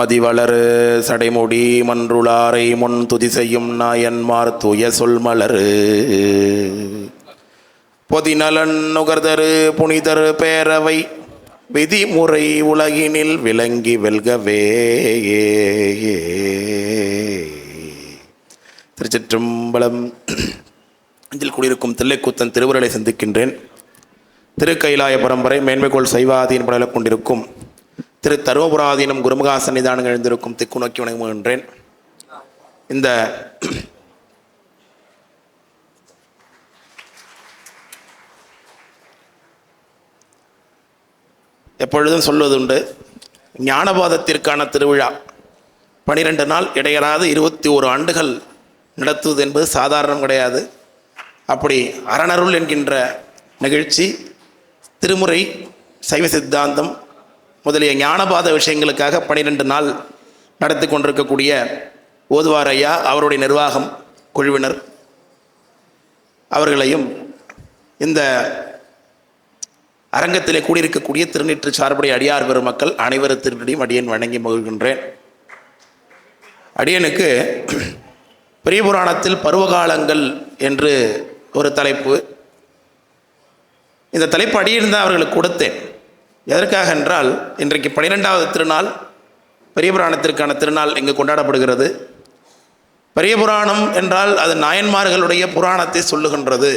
மதிவளரு சடைமுடி மன்றுளாரை முன் துதி செய்யும் நாயன்மார் தூய சொல்மலரு பொதிநலன் நுகர்தரு புனிதரு பேரவை விதிமுறை உலகினில் விளங்கி வெல்கவே. திருச்சிற்றம்பலம். இதில் கூடியிருக்கும் தில்லைக்கூத்தன் திருவுருளை சந்திக்கின்றேன். திருக்கைலாய பரம்பரை மேன்மைகோள் சைவாதீன் படலை கொண்டிருக்கும் திரு தருமபுராதீனம் குருமுகா சன்னிதானம் எழுந்திருக்கும் திக்கு நோக்கி வணங்குகின்றேன். இந்த எப்பொழுதும் சொல்வதுண்டு, ஞானபாதத்திற்கான திருவிழா 12 நாள் இடையறாது 21 ஆண்டுகள் நடத்துவது என்பது சாதாரணம் கிடையாது. அப்படி அறனருள் என்கின்ற நிகழ்ச்சி, திருமுறை, சைவ சித்தாந்தம் முதலிய ஞானபாத விஷயங்களுக்காக 12 நாள் நடத்தி கொண்டிருக்கக்கூடிய ஓதுவார் ஐயா, அவருடைய நிர்வாகம் குழுவினர் அவர்களையும் இந்த அரங்கத்திலே கூடியிருக்கக்கூடிய திருநீற்று சார்புடைய அடியார் பெருமக்கள் அனைவரத்திற்கும் அடியேன் வணங்கி மகிழ்கின்றேன். அடியனுக்கு பெரிய புராணத்தில் பருவகாலங்கள் என்று ஒரு தலைப்பு. இந்த தலைப்பு அடியேன் தான் அவர்களுக்கு கொடுத்தேன். எதற்காக என்றால், இன்றைக்கு 12வது திருநாள், பெரிய புராணத்திற்கான திருநாள் இங்கு கொண்டாடப்படுகிறது. பெரிய புராணம் என்றால் அது நாயன்மார்களுடைய புராணத்தை சொல்லுகின்றது.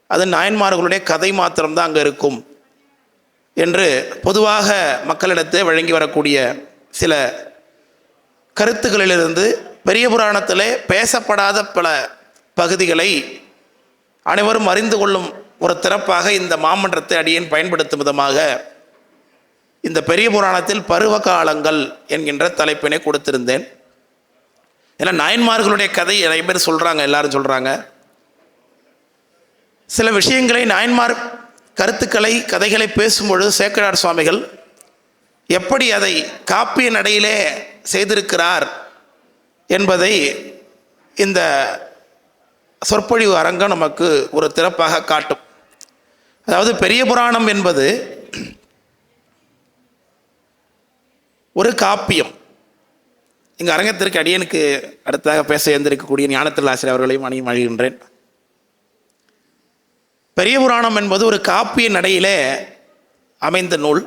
அது நாயன்மார்களுடைய கதை மாத்திரம்தான் அங்கே இருக்கும் என்று பொதுவாக மக்களிடத்தை வழங்கி வரக்கூடிய சில கருத்துக்களிலிருந்து பெரிய புராணத்திலே பேசப்படாத பல பகுதிகளை அனைவரும் அறிந்து கொள்ளும் ஒரு திறப்பாக இந்த மாமன்றத்தை அடியேன் பயன்படுத்தும் விதமாக இந்த பெரிய புராணத்தில் பருவ காலங்கள் என்கின்ற தலைப்பினை கொடுத்திருந்தேன். ஏன்னா நாயன்மார்களுடைய கதை நிறைய பேர் சொல்கிறாங்க, எல்லாரும் சொல்கிறாங்க. சில விஷயங்களை நாயன்மார் கருத்துக்களை, கதைகளை பேசும்பொழுது சேக்கிழார் சுவாமிகள் எப்படி அதை காப்பிய நடையிலே செய்திருக்கிறார் என்பதை இந்த சொற்பொழிவு அரங்கம் நமக்கு ஒரு திறப்பாக காட்டும். அதாவது பெரிய புராணம் என்பது ஒரு காப்பியம். இங்கே அரங்கத்திற்கு அடியனுக்கு அடுத்ததாக பேச எழுந்திருக்கக்கூடிய ஞானத்தில் ஆசிரியர் அவர்களையும் அணியும் அழிகின்றேன். பெரிய புராணம் என்பது ஒரு காப்பிய நடையிலே அமைந்த நூல்.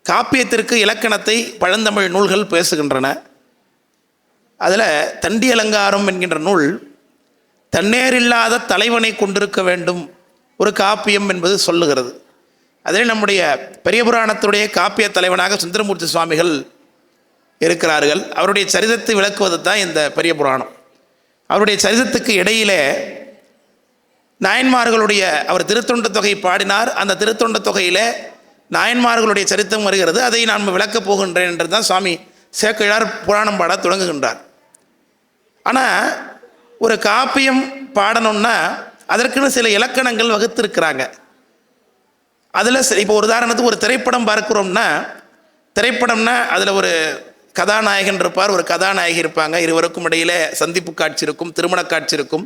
காப்பியத்திற்கு இலக்கணத்தை பழந்தமிழ் நூல்கள் பேசுகின்றன. அதில் தண்டி அலங்காரம் என்கின்ற நூல் தன்னேரில்லாத தலைவனை கொண்டிருக்க வேண்டும் ஒரு காப்பியம் என்பது சொல்லுகிறது. அதில் நம்முடைய பெரிய புராணத்துடைய காப்பிய தலைவனாக சுந்தரமூர்த்தி சுவாமிகள் இருக்கிறார்கள். அவருடைய சரிதத்தை விளக்குவது தான் இந்த பெரிய புராணம். அவருடைய சரிதத்துக்கு இடையிலே நாயன்மார்களுடைய, அவர் திருத்தொண்ட தொகை பாடினார். அந்த திருத்தொண்ட தொகையில் நாயன்மார்களுடைய சரித்திரம் வருகிறது. அதை நான் விளக்கப் போகின்றேன் என்று தான் சுவாமி சேக்கிழார் புராணம் பாட தொடங்குகின்றார். ஆனால் ஒரு காப்பியம் பாடணும்னா அதற்குன்னு சில இலக்கணங்கள் வகுத்திருக்கிறாங்க. அதில் இப்போ ஒரு உதாரணத்துக்கு ஒரு திரைப்படம் பார்க்குறோம்னா, திரைப்படம்னா அதில் ஒரு கதாநாயகன் இருப்பார், ஒரு கதாநாயகி இருப்பாங்க. இருவருக்கும் இடையிலே சந்திப்பு காட்சி இருக்கும், திருமண காட்சி இருக்கும்,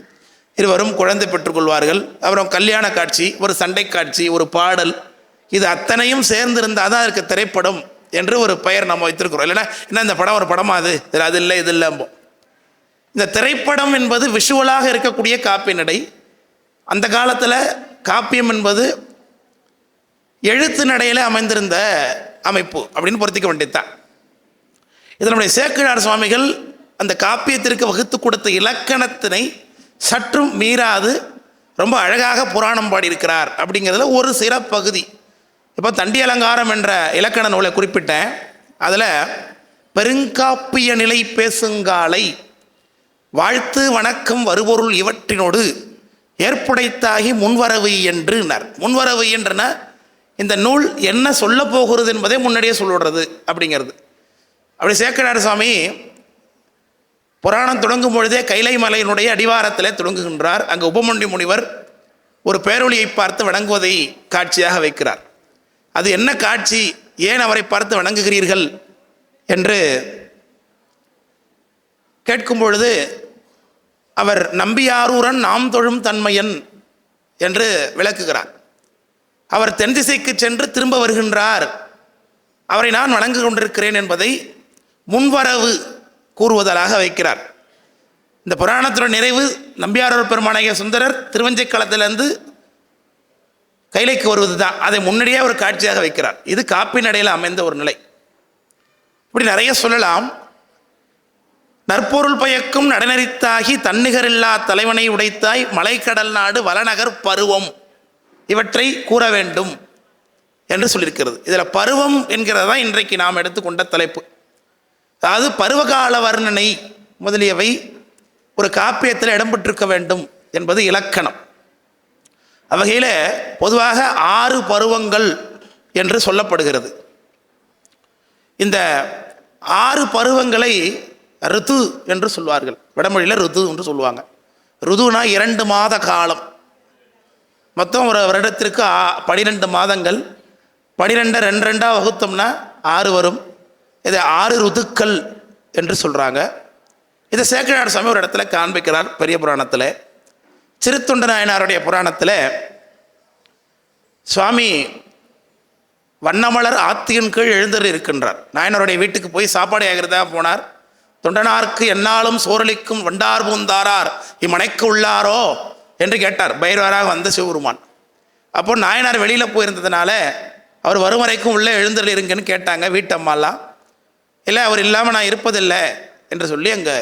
இருவரும் குழந்தை பெற்றுக்கொள்வார்கள். அப்புறம் கல்யாண காட்சி, ஒரு சண்டை காட்சி, ஒரு பாடல், இது அத்தனையும் சேர்ந்திருந்தால் தான் அதுக்கு திரைப்படம் என்று ஒரு பெயர் நம்ம வைத்திருக்கிறோம். இல்லைன்னா என்ன இந்த படம் ஒரு படமா, அது இல்லை இது இல்லை. இந்த திரைப்படம் என்பது விஷுவலாக இருக்கக்கூடிய காப்பிய நடை. அந்த காலத்தில் காப்பியம் என்பது எழுத்து நடையில் அமைந்திருந்த அமைப்பு அப்படின்னு பொருத்திக்க வேண்டியதுதான். இதில் நம்முடைய சேக்கிழார் சுவாமிகள் அந்த காப்பியத்திற்கு வகுத்து கொடுத்த இலக்கணத்தினை சற்றும் மீறாது ரொம்ப அழகாக புராணம் பாடியிருக்கிறார் அப்படிங்கிறதுல ஒரு சிறப்பகுதி. இப்போ தண்டி அலங்காரம் என்ற இலக்கண நூலை குறிப்பிட்டேன். அதில் பெருங்காப்பிய நிலை பேசுங்காலை வாழ்த்து வணக்கம் வருபொருள் இவற்றினோடு ஏற்புடைத்தாகி முன்வரவு என்றுனார். முன்வரவு என்றுனா இந்த நூல் என்ன சொல்ல போகிறது என்பதை முன்னாடியே சொல்லிடுறது அப்படிங்கிறது. அப்படி சேக்கிழார் சுவாமி புராணம் தொடங்கும் பொழுதே கைலை மலையினுடைய அடிவாரத்தில் தொடங்குகின்றார். அங்கே உபமண்டி முனிவர் ஒரு பேரொளியை பார்த்து வணங்குவதை காட்சியாக வைக்கிறார். அது என்ன காட்சி, ஏன் அவரை பார்த்து வணங்குகிறீர்கள் என்று கேட்கும் பொழுது அவர் நம்பியாரூரன் நாம் தொழும் தன்மையன் என்று விளக்குகிறார். அவர் தென் திசைக்கு சென்று திரும்ப வருகின்றார், அவரை நான் வணங்கு கொண்டிருக்கிறேன் என்பதை முன்வரவு கூறுவதாக வைக்கிறார். இந்த புராணத்தோட நிறைவு நம்பியாரூர் பெருமானாகிய சுந்தரர் திருவஞ்சைக்களத்திலிருந்து கைலைக்கு வருவது தான். அதை முன்னாடியே ஒரு காட்சியாக வைக்கிறார். இது காப்பின் நடையில் அமைந்த ஒரு நிலை. இப்படி நிறைய சொல்லலாம். நற்பொருள் பயக்கும் நடனரித்தாகி தன்னிகரில்லா தலைவனை உடைத்தாய் மலைக்கடல் நாடு வளநகர் பருவம் இவற்றை கூற வேண்டும் என்று சொல்லியிருக்கிறது. இதில் பருவம் என்கிறது தான் இன்றைக்கு நாம் எடுத்துக்கொண்ட தலைப்பு. அதாவது பருவகால வர்ணனை முதலியவை ஒரு காப்பியத்தில் இடம்பெற்றிருக்க வேண்டும் என்பது இலக்கணம். அவ்வகையில் பொதுவாக 6 பருவங்கள் என்று சொல்லப்படுகிறது. இந்த 6 பருவங்களை ருது என்று சொல்வார்கள். வடமொழியில் ருது என்று சொல்லுவாங்க. ருதுனா 2 மாத காலம். மொத்தம் ஒரு வருடத்திற்கு 12 மாதங்கள். 12 2 வகுத்தோம்னா 6 வரும். இதை 6 ருதுக்கள் என்று சொல்கிறாங்க. இதை சேக்கிழார் சுவாமி ஒரு இடத்துல காண்பிக்கிறார் பெரிய புராணத்தில். சிறுத்தொண்ட நாயனாருடைய புராணத்தில் சுவாமி வண்ணமலர் ஆத்தியின் கீழ் எழுந்தரு இருக்கின்றார். நாயனாருடைய வீட்டுக்கு போய் சாப்பாடு ஆகிறதா போனார். தொண்டனார்க்கு என்னாலும் சோரளிக்கும் வண்டார் பூந்தாரார் இம்மனைக்கு உள்ளாரோ என்று கேட்டார் பைரவராக வந்த சிவபெருமான். அப்போ நாயனார் வெளியில் போயிருந்ததுனால அவர் வரும் வரைக்கும் உள்ளே எழுந்தருள் இருங்கன்னு கேட்டாங்க வீட்டம்மாலாம். இல்லை, அவர் இல்லாமல் நான் இருப்பதில்லை என்று சொல்லி அங்கே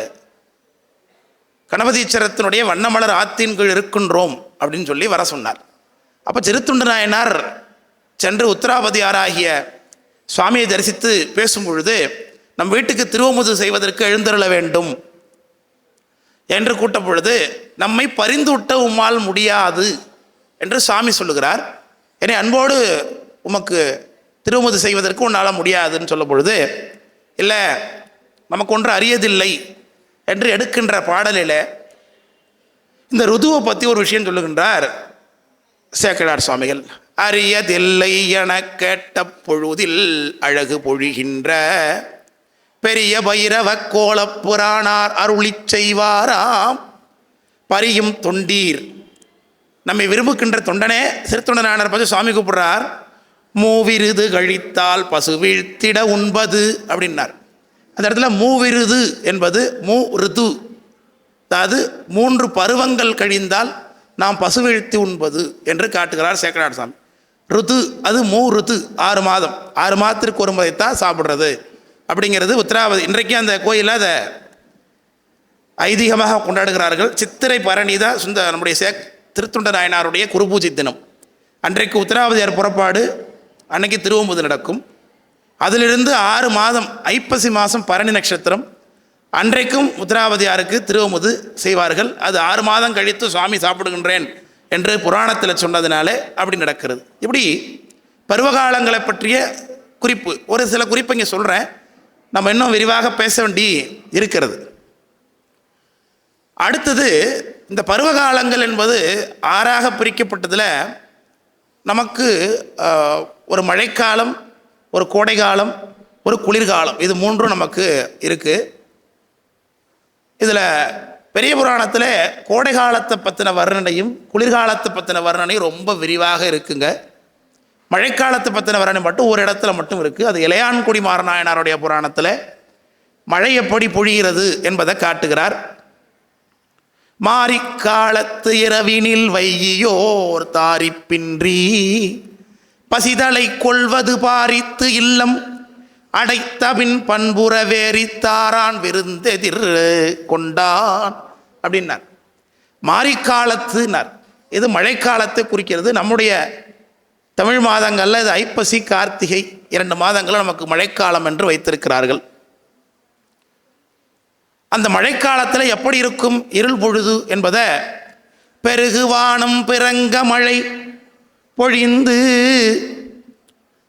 கணபதீச்சரத்தினுடைய வண்ணமலர் ஆத்தின் கீழ் இருக்கின்றோம் அப்படின்னு சொல்லி வர சொன்னார். அப்போ சிறுத்தொண்ட நாயனார் சென்று உத்தராபதியாராகிய சுவாமியை தரிசித்து பேசும் பொழுது நம் வீட்டுக்கு திருவமுது செய்வதற்கு எழுந்தருள வேண்டும் என்று கூட்ட பொழுது நம்மை பரிந்துவிட்ட உம்மால் முடியாது என்று சுவாமி சொல்லுகிறார். என்னை அன்போடு உமக்கு திருவமுது செய்வதற்கு உன்னால் முடியாதுன்னு சொல்லும் பொழுது, இல்லை நமக்கு ஒன்று அறியதில்லை என்று எடுக்கின்ற பாடலில் இந்த ருதுவை பற்றி ஒரு விஷயம் சொல்லுகின்றார் சேக்கிழார் சுவாமிகள். அறியதில்லை என கேட்ட பொழுதில் அழகு பொழிகின்ற பெரிய பைரவ கோலப் புராணார் அருளி செய்வாராம் பரியும் தொண்டீர். நம்மை விரும்புகின்ற தொண்டனே சிறுத்தொண்ட நாயனார் பார்த்து சுவாமி கூப்பிடுறார். மூவிருது கழித்தால் பசு வீழ்த்திட உண்பது அப்படின்னார். அந்த இடத்துல மூவிருது என்பது மூ ருது, அதாவது 3 பருவங்கள் கழிந்தால் நாம் பசு வீழ்த்தி உண்பது என்று காட்டுகிறார் சேக்கிழார் சாமி. ருது அது மூ ருது 6 மாதம். 6 மாதத்திற்கு ஒரு முறைத்தான் சாப்பிட்றது அப்படிங்கிறது உத்தராவதி. இன்றைக்கு அந்த கோயிலில் அதை ஐதீகமாக கொண்டாடுகிறார்கள். சித்திரை பரணி தான் நம்முடைய திருத்தொண்ட நாயனாருடைய குருபூஜை தினம். அன்றைக்கு உத்தராவதியார் புறப்பாடு, அன்னைக்கு திருவமுது நடக்கும். அதிலிருந்து 6 மாதம் ஐப்பசி மாதம் பரணி நட்சத்திரம் அன்றைக்கும் உத்தராவதியாருக்கு திருவமுது செய்வார்கள். அது 6 மாதம் கழித்து சுவாமி சாப்பிடுகின்றேன் என்று புராணத்தில் சொன்னதுனாலே அப்படி நடக்கிறது. இப்படி பருவகாலங்களை பற்றிய குறிப்பு, ஒரு சில குறிப்பு இங்கே சொல்கிறேன். நம்ம இன்னும் விரிவாக பேச வேண்டி இருக்கிறது. அடுத்தது, இந்த பருவகாலங்கள் என்பது 6ஆக பிரிக்கப்பட்டதில் நமக்கு ஒரு மழைக்காலம், ஒரு கோடைக்காலம், ஒரு குளிர்காலம், இது 3 நமக்கு இருக்குது. இதில் பெரிய புராணத்தில் கோடை காலத்தை பற்றின வர்ணனையும் குளிர்காலத்தை பற்றின வர்ணனையும் ரொம்ப விரிவாக இருக்குங்க. மழைக்காலத்தை பற்றின வர்ணனை மட்டும் ஒரு இடத்துல மட்டும் இருக்குது. அது இளையான்குடி மாறநாயனாருடைய புராணத்தில் மழை எப்படி பொழிகிறது என்பதை காட்டுகிறார். மாரிக்காலத்து இரவினில் வையோர் தாரிப்பின்றி பசிதலை கொள்வது பாரித்து இல்லம் அடைத்தபின் பண்புற வேறித்தாரான் விருந்தெதிர் கொண்டான் அப்படின்னார். மாரிக்காலத்துனார். இது மழைக்காலத்தை குறிக்கிறது. நம்முடைய தமிழ் மாதங்களில் இது ஐப்பசி கார்த்திகை 2 மாதங்களில் நமக்கு மழைக்காலம் என்று வைத்திருக்கிறார்கள். அந்த மழைக்காலத்தில் எப்படி இருக்கும் இருள் பொழுது என்பதை பெருகுவானம் பிறங்க மழை பொழிந்து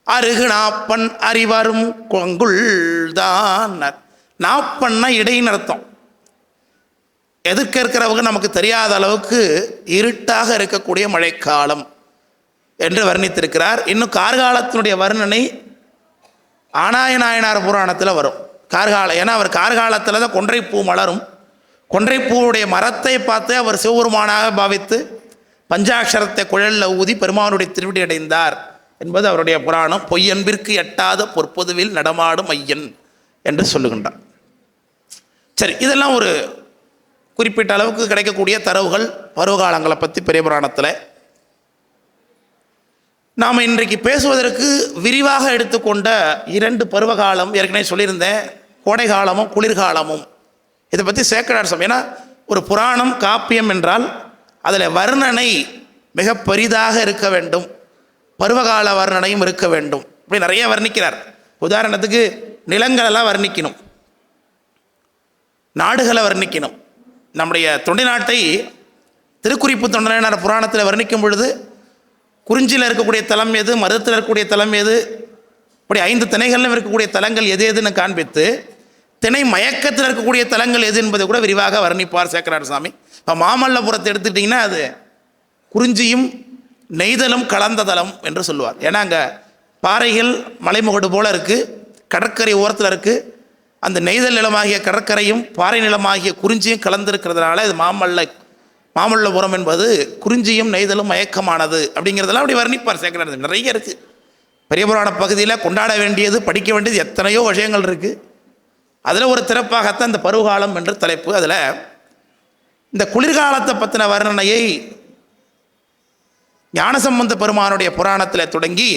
அருகு நாப்பன் அறிவரும் கொங்குள்தான். நாப்பன்னா இடைன்னு அர்த்தம். எதிர்க்க இருக்கிறவங்க நமக்கு தெரியாத அளவுக்கு இருட்டாக இருக்கக்கூடிய மழைக்காலம் என்று வர்ணித்திருக்கிறார். இன்னும் கார்காலத்தினுடைய வர்ணனை ஆனாய நாயனார் புராணத்தில் வரும். கார்காலம், ஏன்னா அவர் கார்காலத்தில் தான் கொன்றைப்பூ மலரும். கொன்றைப்பூவுடைய மரத்தை பார்த்து அவர் சிவபெருமானாக பாவித்து பஞ்சாட்சரத்தை குழலில் ஊதி பெருமானுடைய திருவடி அடைந்தார் என்பது அவருடைய புராணம். பொய்யன்பிற்கு எட்டாத பொற்பொதுவில் நடமாடும் ஐயன் என்று சொல்லுகின்றார். சரி, இதெல்லாம் ஒரு குறிப்பிட்ட அளவுக்கு கிடைக்கக்கூடிய தரவுகள் பருவகாலங்களை பற்றி பெரிய புராணத்தில். நாம் இன்றைக்கு பேசுவதற்கு விரிவாக எடுத்துக்கொண்ட 2 பருவகாலம் ஏற்கனவே சொல்லியிருந்தேன், கோடை காலமும் குளிர்காலமும். இதை பற்றி சேக்கிழார் சொல். ஏன்னா ஒரு புராணம் காப்பியம் என்றால் அதில் வர்ணனை மிக பெரிதாக இருக்க வேண்டும், பருவகால வர்ணனையும் இருக்க வேண்டும். இப்படி நிறைய வர்ணிக்கிறார். உதாரணத்துக்கு நிலங்களெல்லாம் வர்ணிக்கணும், நாடுகளை வர்ணிக்கணும். நம்முடைய தொண்டை நாட்டை திருக்குறிப்பு தொண்டனார் புராணத்தில் வர்ணிக்கும் பொழுது குறிஞ்சியில் இருக்கக்கூடிய தலம் எது, மருதத்தில் இருக்கக்கூடிய தலம் எது, இப்படி 5 திணைகளிலும் இருக்கக்கூடிய தலங்கள் எது எதுன்னு காண்பித்து திணை மயக்கத்தில் இருக்கக்கூடிய தலங்கள் எது என்பதை கூட விரிவாக வர்ணிப்பார் சேக்கரார் சாமி. இப்போ மாமல்லபுரத்தை எடுத்துக்கிட்டிங்கன்னா அது குறிஞ்சியும் நெய்தலும் கலந்த தலம் என்று சொல்லுவார். ஏன்னா அங்கே பாறைகள் மலைமுகடு போல் இருக்குது, கடற்கரை ஓரத்தில் இருக்குது. அந்த நெய்தல் நிலமாகிய கடற்கரையும் பாறை நிலமாகிய குறிஞ்சியும் கலந்திருக்கிறதுனால இது மாமல்லபுரம் என்பது குறிஞ்சியும் நெய்தலும் மயக்கமானது அப்படிங்கிறதெல்லாம் அப்படி வர்ணிப்பார் சேக்கரார். நிறைய இருக்குது பெரிய புராண பகுதியில். கொண்டாட வேண்டியது, படிக்க வேண்டியது எத்தனையோ விஷயங்கள் இருக்குது. அதில் ஒரு சிறப்பாகத்தான் இந்த பருவகாலம் என்று தலைப்பு. அதில் இந்த குளிர்காலத்தை பற்றின வர்ணனையை ஞானசம்பந்த பெருமானுடைய புராணத்தில் தொடங்கி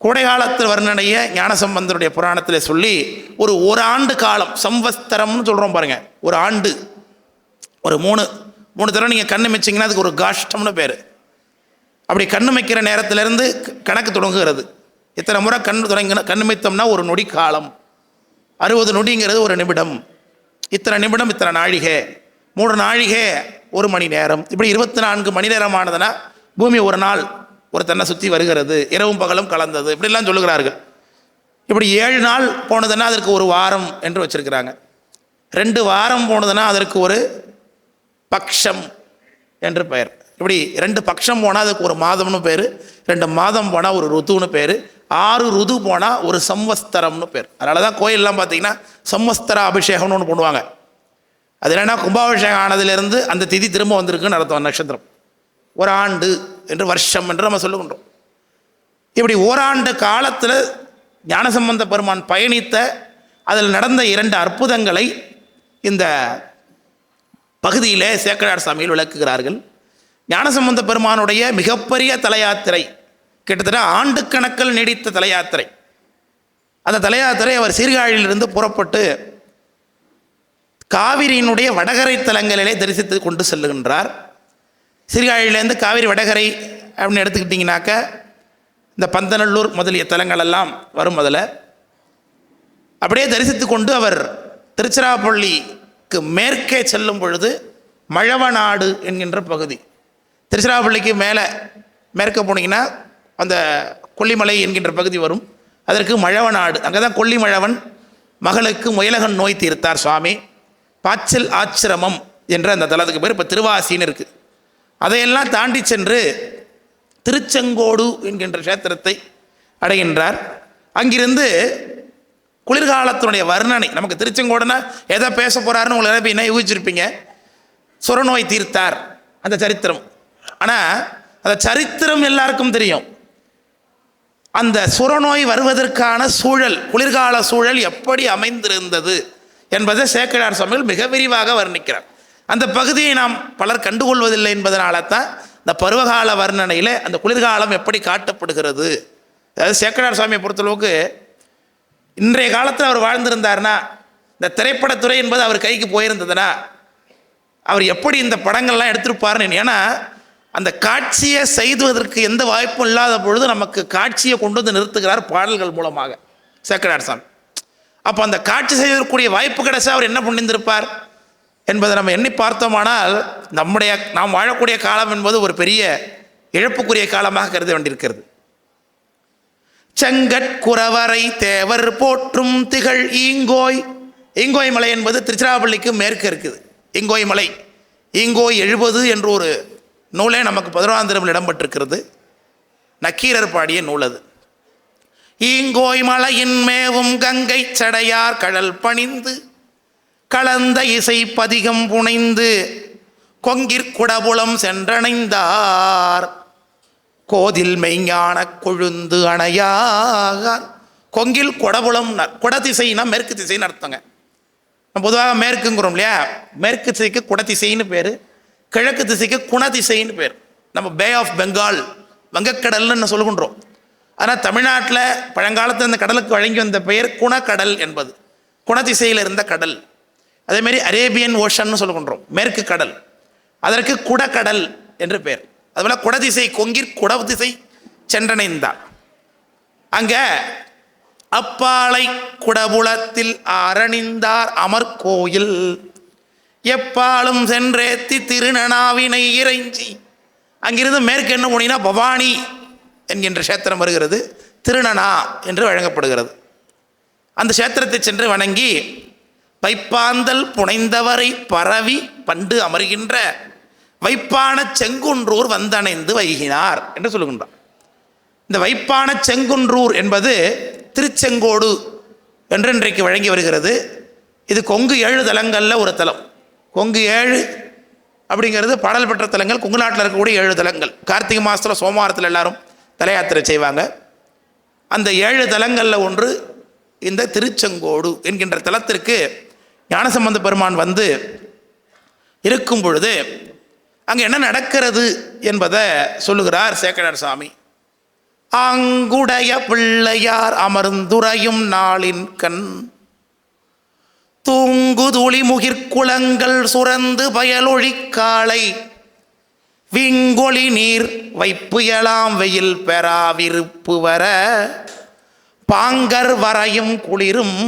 கோடைகாலத்தில் வர்ணனையை ஞானசம்பந்தருடைய புராணத்தில் சொல்லி ஒரு ஆண்டு காலம் சம்வஸ்தரம்னு சொல்கிறோம் பாருங்கள். ஒரு ஆண்டு ஒரு மூணு தடவை நீங்கள் கண்ணு மிச்சிங்கன்னா அதுக்கு ஒரு காஷ்டம்னு பேர். அப்படி கண்ணு மிக்கிற நேரத்திலேருந்து கணக்கு தொடங்குகிறது. இத்தனை முறை கண்ணு மித்தோம்னா ஒரு நொடி காலம், 60 நொடிங்கிறது ஒரு நிமிடம், இத்தனை நிமிடம் இத்தனை நாழிகை, 3 நாழிகை 1 மணி நேரம், இப்படி 24 மணி நேரமானதுன்னா பூமி ஒரு நாள் ஒரு தன்னை சுற்றி வருகிறது, இரவும் பகலும் கலந்தது, இப்படிலாம் சொல்லுகிறார்கள். இப்படி 7 நாள் போனதுன்னா அதற்கு ஒரு வாரம் என்று வச்சுருக்கிறாங்க. 2 வாரம் போனதுன்னா அதற்கு ஒரு பக்ஷம் என்று பெயர். இப்படி 2 பக்ஷம் போனால் அதுக்கு ஒரு மாதம்னு பேர், 2 மாதம் போனால் ஒரு ருத்துன்னு பேர், 6 ருது போனால் ஒரு சம்வஸ்தரம்னு பேர். அதனால தான் கோயிலெலாம் பார்த்தீங்கன்னா சம்வஸ்தர அபிஷேகம்னு ஒன்று பண்ணுவாங்க. அது என்னென்னா கும்பாபிஷேகம் ஆனதுலேருந்து அந்த திதி திரும்ப வந்திருக்குன்னு அர்த்தம். நட்சத்திரம் ஒரு ஆண்டு என்று வருஷம் என்று நம்ம சொல்லுகின்றோம். இப்படி ஓராண்டு காலத்தில் ஞானசம்பந்த பெருமான் பயணித்த அதில் நடந்த 2 அற்புதங்களை இந்த பகுதியிலே சேக்கிழார் சாமியில் விளக்குகிறார்கள். ஞானசம்பந்த பெருமானுடைய மிகப்பெரிய தலையாத்திரை, கிட்டத்தட்ட ஆண்டுக்கணக்கில் நீடித்த தலையாத்திரை. அந்த தலையாத்திரை அவர் சீர்காழியிலிருந்து புறப்பட்டு காவிரியினுடைய வடகரை தலங்களிலே தரிசித்து கொண்டு செல்லுகின்றார். சீர்காழியிலேருந்து காவிரி வடகரை அப்படின்னு எடுத்துக்கிட்டிங்கனாக்க இந்த பந்தநல்லூர் முதலிய தலங்களெல்லாம் வரும். அதில் அப்படியே தரிசித்து கொண்டு அவர் திருச்சிராப்பள்ளிக்கு மேற்கே செல்லும் பொழுது மழவநாடு என்கின்ற பகுதி, திருச்சிராப்பள்ளிக்கு மேற்கே போனீங்கன்னா அந்த கொல்லிமலை என்கின்ற பகுதி வரும். அதற்கு மழவநாடு, அங்கே தான் கொல்லிமழவன் மகளுக்கு முயலகன் நோய் தீர்த்தார் சுவாமி. பாச்சல் ஆச்சிரமம் என்ற அந்த தலத்துக்கு பேர் இப்போ திருவாசின்னு இருக்குது. அதையெல்லாம் தாண்டி சென்று திருச்செங்கோடு என்கின்ற கஷேத்திரத்தை அடைகின்றார். அங்கிருந்து குளிர்காலத்தினுடைய வர்ணனை, நமக்கு திருச்செங்கோடுனா எதை பேச போகிறாருன்னு உங்களுக்கு என்ன யூகிச்சிருப்பீங்க, சுரநோய் தீர்த்தார் அந்த சரித்திரம். ஆனால் அந்த சரித்திரம் எல்லாருக்கும் தெரியும். அந்த சுரநோய் வருவதற்கான சூழல், குளிர்கால சூழல் எப்படி அமைந்திருந்தது என்பதை சேக்கிழார் சுவாமிகள் மிக விரிவாக வர்ணிக்கிறார். அந்த பகுதியை நாம் பலர் கண்டுகொள்வதில்லை என்பதனால தான் இந்த பருவகால வர்ணனையில் அந்த குளிர்காலம் எப்படி காட்டப்படுகிறது. அதாவது சேக்கிழார் சுவாமியை பொறுத்தளவுக்கு இன்றைய காலத்தில் அவர் வாழ்ந்திருந்தார்னா, இந்த திரைப்படத்துறை என்பது அவர் கைக்கு போயிருந்ததுன்னா அவர் எப்படி இந்த படங்கள்லாம் எடுத்திருப்பாருன்னு. ஏன்னா அந்த காட்சியை செய்துவதற்கு எந்த வாய்ப்பும் இல்லாத பொழுது நமக்கு காட்சியை கொண்டு வந்து நிறுத்துகிறார் பாடல்கள் மூலமாக சேக்கிழார் சாமி. அப்போ அந்த காட்சி செய்வதற்குரிய வாய்ப்பு கிடைச்சா அவர் என்ன பண்ணியிருந்திருப்பார் என்பதை நம்ம எண்ணி பார்த்தோமானால் நாம் வாழக்கூடிய காலம் என்பது ஒரு பெரிய இழப்புக்குரிய காலமாக கருத வேண்டியிருக்கிறது. செங்கட்குறவரை தேவர் போற்றும் திகழ் ஈங்கோய் மலை என்பது திருச்சிராப்பள்ளிக்கு மேற்கு இருக்குது. ஈங்கோய் மலை, ஈங்கோய் 70 என்ற ஒரு நூலே நமக்கு 11ஆம் திருமுறையில் இடம்பெற்றிருக்கிறது. நக்கீரர் பாடிய நூல் அது. ஈங்கோய் மலையின் மேவும் கங்கை சடையார் கடல் பணிந்து கலந்த இசை பதிகம் புனைந்து கொங்கிற்குடபுலம் சென்றணைந்தார் கோதில் மெய்ஞான கொழுந்து அணையார் கொங்கில் கொடபுலம், குடதிசைனா மேற்கு திசைன்னு அர்த்தங்க. நம்ம பொதுவாக மேற்குங்கிறோம் இல்லையா, மேற்கு திசைக்கு குடதிசைன்னு பேர், கிழக்கு திசைக்கு குணதிசைன்னு பேர். நம்ம பே ஆஃப் பெங்கால், வங்கக்கடல்னு சொல்லுகின்றோம். ஆனால் தமிழ்நாட்டில் பழங்காலத்தில் இந்த கடலுக்கு வழங்கி வந்த பெயர் குணக்கடல் என்பது, குணதிசையில் இருந்த கடல். அதேமாரி அரேபியன் ஓஷன்னு சொல்லுகின்றோம், மேற்கு கடல், அதற்கு குடக்கடல் என்று பெயர். அதுபோல் குடதிசை கொங்கிற் குடதிசை சென்றடைந்தார். அங்கே அப்பாலை குடபுலத்தில் அரணிந்தார் அமர்கோயில், எப்பாலும் சென்றேத்தி திருநனாவினை இறைஞ்சி. அங்கிருந்து மேற்கு என்ன போனீங்கன்னா பவானி என்கின்ற கஷேத்திரம் வருகிறது, திருநனா என்று வழங்கப்படுகிறது. அந்த கஷேத்திரத்தை சென்று வணங்கி வைப்பாந்தல் புனைந்தவரை பரவி பண்டு அமர்கின்ற வைப்பான செங்குன்றூர் வந்தணைந்து வைகினார் என்று சொல்லுகின்றார். இந்த வைப்பான செங்குன்றூர் என்பது திருச்செங்கோடு என்று இன்றைக்கு வழங்கி வருகிறது. இது கொங்கு 7 தலங்களில் ஒரு தலம். கொங்கு 7 அப்படிங்கிறது பாடல் பெற்ற தலங்கள். கொங்கு நாட்டில் இருக்கக்கூடிய 7 தலங்கள். கார்த்திகை மாதத்தில் சோமவாரத்தில் எல்லாரும் தல யாத்திரை செய்வாங்க. அந்த 7 தலங்களில் ஒன்று இந்த திருச்செங்கோடு என்கின்ற தலத்திற்கு ஞானசம்பந்த பெருமான் வந்து இருக்கும் பொழுது அங்கே என்ன நடக்கிறது என்பதை சொல்லுகிறார் சேக்கடார் சாமி. ஆங்குடைய பிள்ளையார் அமர்ந்துரையும் நாளின் கண் தூங்குதுளி முகிர்குளங்கள் சுரந்து பயலொழி காலை விங்கொளி நீர் வைப்பு எலாம் வெயில் பெறாவிருப்பு வர பாங்கர் வரையும் குளிரும்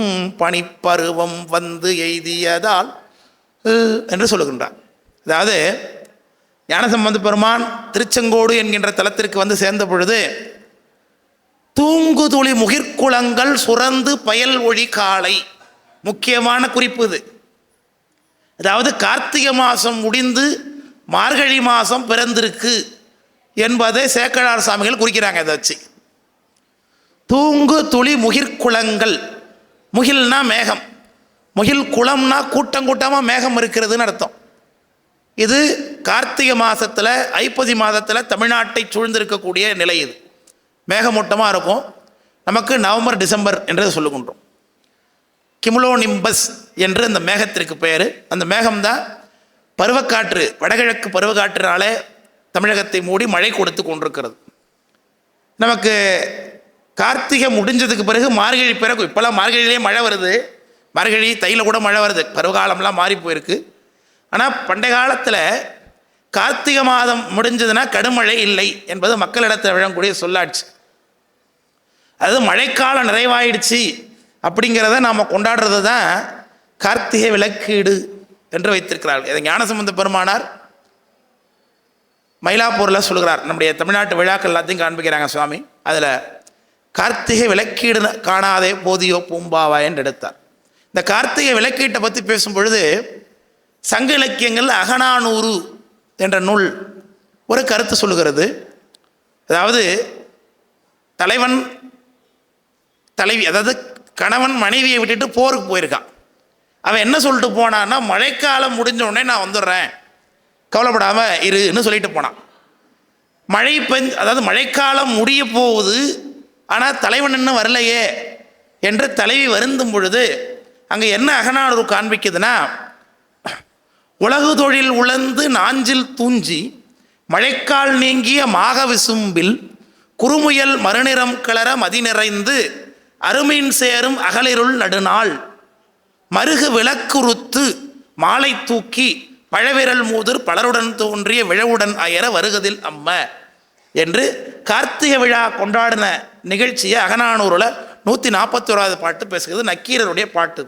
பனிப்பருவம் வந்து எய்தியதால் என்று சொல்லுகின்றார். அதாவது ஞானசம்பந்த பெருமான் திருச்செங்கோடு என்கின்ற தலத்திற்கு வந்து சேர்ந்த பொழுது தூங்குதுளி முகிர்குளங்கள் சுரந்து பயல் ஒளி காலை, முக்கியமான குறிப்பு இது. அதாவது கார்த்திகை மாதம் முடிந்து மார்கழி மாதம் பிறந்திருக்கு என்பதை சேக்கடார் சாமிகள் குறிக்கிறாங்க. இதை வச்சு தூங்கு துளி முகிர்குளங்கள், முகில்னா மேகம், முகில் குளம்னா கூட்டம் கூட்டமாக மேகம் இருக்கிறதுன்னு அர்த்தம். இது கார்த்திகை மாதத்தில் ஐப்பசி மாதத்தில் தமிழ்நாட்டை சூழ்ந்திருக்கக்கூடிய நிலை. இது மேகமூட்டமாக இருக்கும். நமக்கு நவம்பர் டிசம்பர் என்று சொல்லுகின்றோம். கிமுலோனிம்பஸ் என்று அந்த மேகத்திற்கு பெயர். அந்த மேகம்தான் பருவக்காற்று, வடகிழக்கு பருவக்காற்றினாலே தமிழகத்தை மூடி மழை கொடுத்து கொண்டிருக்கிறது. நமக்கு கார்த்திகை முடிஞ்சதுக்கு பிறகு மார்கழி பிறகு, இப்போல்லாம் மார்கழியிலே மழை வருது, மார்கழி தையில் கூட மழை வருது, பருவகாலம்லாம் மாறி போயிருக்கு. ஆனால் பண்டைய காலத்தில் கார்த்திகை மாதம் முடிஞ்சதுன்னா கடுமழை இல்லை என்பது மக்களிடத்தில் விழக்கூடிய சொல்லாட்சி. அதாவது மழைக்காலம் நிறைவாயிடுச்சு அப்படிங்கிறத நாம் கொண்டாடுறது தான் கார்த்திகை விளக்கீடு என்று வைத்திருக்கிறார்கள். இதை ஞானசம்பந்த பெருமானார் மயிலாப்பூரில் சொல்கிறார். நம்முடைய தமிழ்நாட்டு விழாக்கள் எல்லாத்தையும் காண்பிக்கிறாங்க சுவாமி. அதில் கார்த்திகை விளக்கீடு காணாதே போதியோ பூம்பாவா என்று எடுத்தார். இந்த கார்த்திகை விளக்கீட்டை பற்றி பேசும் பொழுது சங்க இலக்கியங்கள் அகநானூறு என்ற நூல் ஒரு கருத்து சொல்லுகிறது. அதாவது தலைவன் தலைவி, அதாவது கணவன் மனைவியை விட்டுட்டு போருக்கு போயிருக்கான். அவன் என்ன சொல்லிட்டு போனான்னா, மழைக்காலம் முடிஞ்ச உடனே நான் வந்துடுறேன், கவலைப்படாமல் இருன்னு சொல்லிட்டு போனான். அதாவது மழைக்காலம் முடிய போகுது, ஆனால் தலைவன் இன்னும் வரலையே என்று தலைவி வருந்தும் பொழுது அங்கே என்ன அகநானூறு காண்பிக்குதுன்னா, உலகு தொழில் உழந்து நாஞ்சில் தூஞ்சி மழைக்கால் நீங்கிய மாக விசும்பில் குறுமுயல் மறுநிறம் கிளற மதி நிறைந்து அருமீன் சேரும் அகலிருள் நடுநாள் மருகு விளக்குறுத்து மாலை தூக்கி பழவிரல் மூதூர் பலருடன் தோன்றிய விழவுடன் அயர வருகதில் அம்ம என்று கார்த்திகை விழா கொண்டாடின நிகழ்ச்சியை அகநானூரில் 141வது பாட்டு பேசுகிறது. நக்கீரருடைய பாட்டு.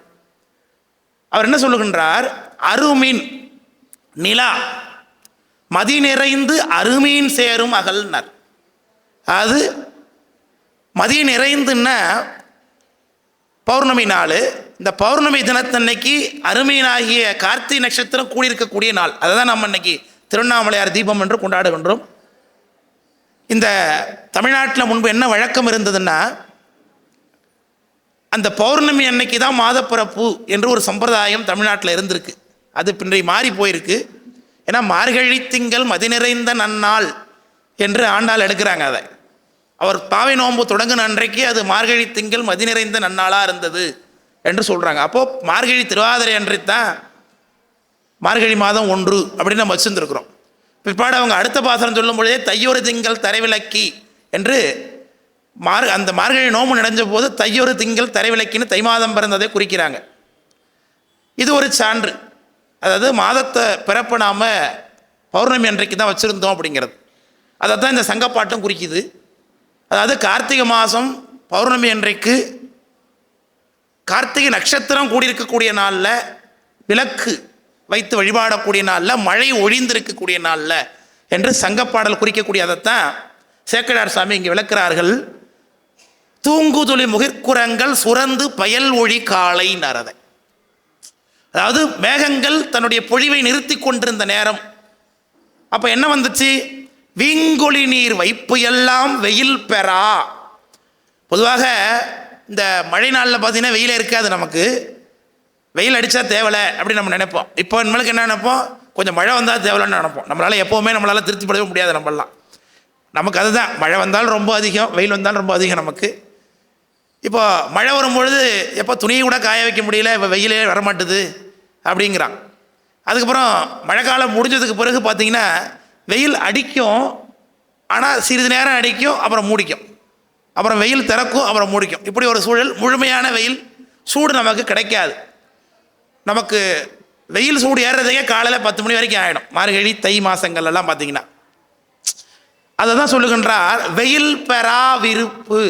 அவர் என்ன சொல்லுகின்றார்? அருமீன் நிலா மதி நிறைந்து அருமீன் சேரும் அகல்னர். அது மதி நிறைந்துன்னா பௌர்ணமி நாள். இந்த பௌர்ணமி தினத்தன்னைக்கு அருமீனாகிய கார்த்திகை நட்சத்திரம் கூடியிருக்கக்கூடிய நாள். அதை தான் நம்ம இன்னைக்கு திருவண்ணாமலையார் தீபம் என்று கொண்டாடுகின்றோம். இந்த தமிழ்நாட்டில் முன்பு என்ன வழக்கம் இருந்ததுன்னா, அந்த பௌர்ணமி அன்னைக்கு தான் மாதப்பிறப்பு என்று ஒரு சம்பிரதாயம் தமிழ்நாட்டில் இருந்திருக்கு. அது பின்றை மாறி போயிருக்கு. ஏன்னா மார்கழி திங்கள் மதி நிறைந்த நன்னாள் என்று ஆண்டாள் எடுக்கிறாங்க. அதை அவர் பாவை நோன்பு தொடங்கின அன்றைக்கு அது மார்கழி திங்கள் மதி நிறைந்த நன்னாளாக இருந்தது என்று சொல்கிறாங்க. அப்போது மார்கழி திருவாதிரை அன்றைத்தான் மார்கழி மாதம் 1 அப்படின்னு நம்ம வச்சுருந்துருக்குறோம். பிற்பாடு அவங்க அடுத்த பாசனம் சொல்லும் பொழுதே தையொரு திங்கள் தரைவிலக்கி என்று அந்த மார்கழி நோம்பு நடந்த போது தையொரு திங்கள் தரைவிலக்கின்னு தை மாதம் பிறந்ததை குறிக்கிறாங்க. இது ஒரு சான்று. அதாவது மாதத்தை பிறப்பு நாம் பௌர்ணமி அன்றைக்கு தான் வச்சுருந்தோம் அப்படிங்கிறது. அதை தான் இந்த சங்கப்பாட்டும் குறிக்குது. அதாவது கார்த்திகை மாதம் பௌர்ணமி அன்றைக்கு கார்த்திகை நட்சத்திரம் கூடியிருக்கக்கூடிய நாளில், விளக்கு வைத்து வழிபாடக்கூடிய நாளில், மழை ஒழிந்திருக்கக்கூடிய நாளில் என்று சங்கப்பாடல் குறிக்கக்கூடிய அதைத்தான் சேக்கிழார் சாமி இங்கே விளக்குறார்கள். தூங்குதுளி முகிற்குரங்கள் சுரந்து பயல் ஒளி காலை நரதை. அதாவது மேகங்கள் தன்னுடைய பொழிவை நிறுத்தி கொண்டிருந்த நேரம். அப்போ என்ன வந்துச்சு? வீங்கொழி நீர் வைப்பு எல்லாம் வெயில் பெறா. பொதுவாக இந்த மழை நாளில் பார்த்தீங்கன்னா வெயிலே இருக்காது. நமக்கு வெயில் அடித்தா தேவலை அப்படின்னு நம்ம நினைப்போம். இப்போ நம்மளுக்கு என்ன நினைப்போம்? கொஞ்சம் மழை வந்தால் தேவலைன்னு நினைப்போம். நம்மளால் திருப்திப்படவே முடியாது. நமக்கு அதுதான், மழை வந்தாலும் ரொம்ப அதிகம், வெயில் வந்தாலும் ரொம்ப அதிகம் நமக்கு. இப்போ மழை வரும்பொழுது எப்போ துணியை கூட காய வைக்க முடியல, இப்போ வெயிலே வரமாட்டுது அப்படிங்கிறான். அதுக்கப்புறம் மழைக்காலம் முடிஞ்சதுக்கு பிறகு பார்த்திங்கன்னா வெயில் அடிக்கும், ஆனால் சிறிது நேரம் அடிக்கும், அப்புறம் மூடிக்கும், அப்புறம் வெயில் திறக்கும், அப்புறம் மூடிக்கும். இப்படி ஒரு சூழல். முழுமையான வெயில் சூடு நமக்கு கிடைக்காது. நமக்கு வெயில் சூடு ஏறுறதுக்கே காலையில் 10 மணி வரைக்கும் ஆகிடும். மார்கழி தை மாதங்கள்லாம் பார்த்திங்கன்னா அதை தான் சொல்லுகின்றார். வெயில் பெறா விருப்பு.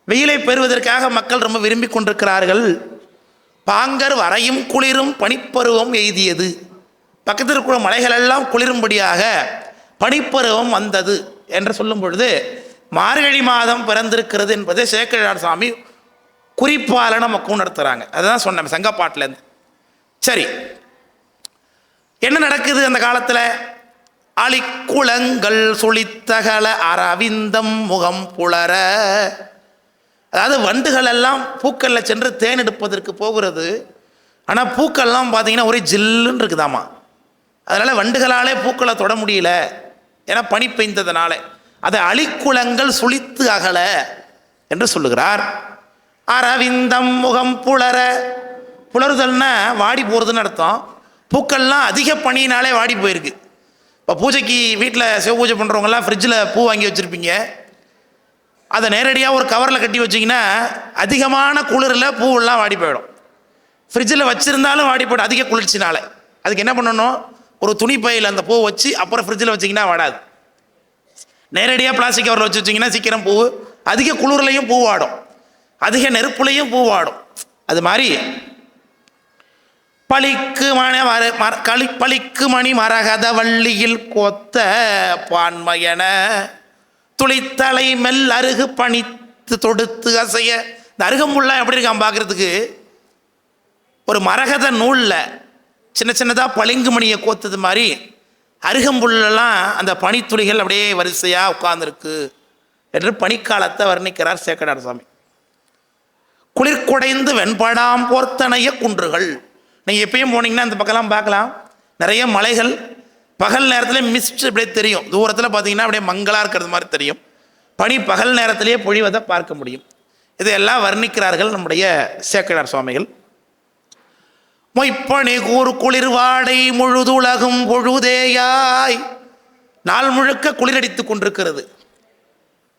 வெயிலை பெறுவதற்காக மக்கள் ரொம்ப விரும்பி கொண்டிருக்கிறார்கள். பாங்கர் வரையும் குளிரும் பனிப்பருவம் எய்தியது. பக்கத்தில் இருக்கிற மலைகளெல்லாம் குளிரும்படியாக பனிப்பருவம் வந்தது என்று சொல்லும் பொழுது மார்கழி மாதம் பிறந்திருக்கிறது என்பதை சேக்கிழார் சாமி குறிப்பால் நமக்கு உணர்த்துறாங்க. அதுதான் சொன்னேன் சங்கப்பாட்டிலேருந்து. சரி, என்ன நடக்குது அந்த காலத்தில்? அழிக்குளங்கள் சுழித்தகல அரவிந்தம் முகம் புலர. அதாவது வண்டுகள் எல்லாம் பூக்களில் சென்று தேன் எடுப்பதற்கு போகிறது. ஆனால் பூக்கள்லாம் பார்த்தீங்கன்னா ஒரே ஜில்லுன்னு இருக்குதாமா. அதனால் வண்டுகளாலே பூக்களை தொட முடியல, ஏன்னா பனி பெய்ந்ததுனால. அதை அழிக்குளங்கள் சுழித்து அகல என்று சொல்லுகிறார். அரவிந்தம் முகம் புலர. புலருதல்னா வாடி போகிறதுன்னு அர்த்தம். பூக்கள்லாம் அதிக பனியினாலே வாடி போயிருக்கு. இப்போ பூஜைக்கு வீட்டில் சிவ பூஜை பண்ணுறவங்கலாம் ஃப்ரிட்ஜில் பூ வாங்கி வச்சுருப்பீங்க. அதை நேரடியாக ஒரு கவரில் கட்டி வச்சிங்கன்னா அதிகமான குளிரில் பூவெல்லாம் வாடி போயிடும். ஃப்ரிட்ஜில் வச்சுருந்தாலும் வாடி போய்டும் அதிக குளிர்ச்சினால. அதுக்கு என்ன பண்ணணும்? ஒரு துணி பையில் அந்த பூ வச்சு அப்புறம் ஃப்ரிட்ஜில் வச்சிங்கன்னா வாடாது. நேரடியாக பிளாஸ்டிக் கவரில் வச்சு வச்சிங்கன்னா சீக்கிரம் பூ, அதிக குளிர்லையும் பூ வாடும், அதிக நெருப்புலையும் பூ வாடும். அது மாதிரி பளிக்கு மணி மரகத வள்ளியில் கோத்த பான்மையன துளித்தலை மெல் அருகு பணித்து தொடுத்து அசைய. இந்த அருகம்புல்லாம் எப்படி இருக்கான் பார்க்குறதுக்கு? ஒரு மரகத நூலில் சின்ன சின்னதாக பளிங்கு மணியை கோத்தது மாதிரி அருகம்புல்லாம் அந்த பனித்துளிகள் அப்படியே வரிசையாக உட்கார்ந்துருக்கு என்று பனிக்காலத்தை வர்ணிக்கிறார் சேக்கிழார் சாமி. குளிர்குடைந்து வெண்படாம் போர்த்தனைய குன்றுகள். நீங்கள் எப்பயும் போனீங்கன்னா அந்த பக்கம்லாம் பார்க்கலாம், நிறைய மலைகள். பகல் நேரத்தில் மிஸ்ட் அப்படியே தெரியும், தூரத்தில் பார்த்தீங்கன்னா அப்படியே மங்களாக இருக்கிறது மாதிரி தெரியும். பனி பகல் நேரத்திலேயே பொழிவதை பார்க்க முடியும். இதையெல்லாம் வர்ணிக்கிறார்கள் நம்முடைய சேக்கிழார் சுவாமிகள். மொய்ப்பனி கூர் குளிர்வாடை முழுதுலகும் பொழுதேயாய். நாள் முழுக்க குளிரடித்து கொண்டிருக்கிறது.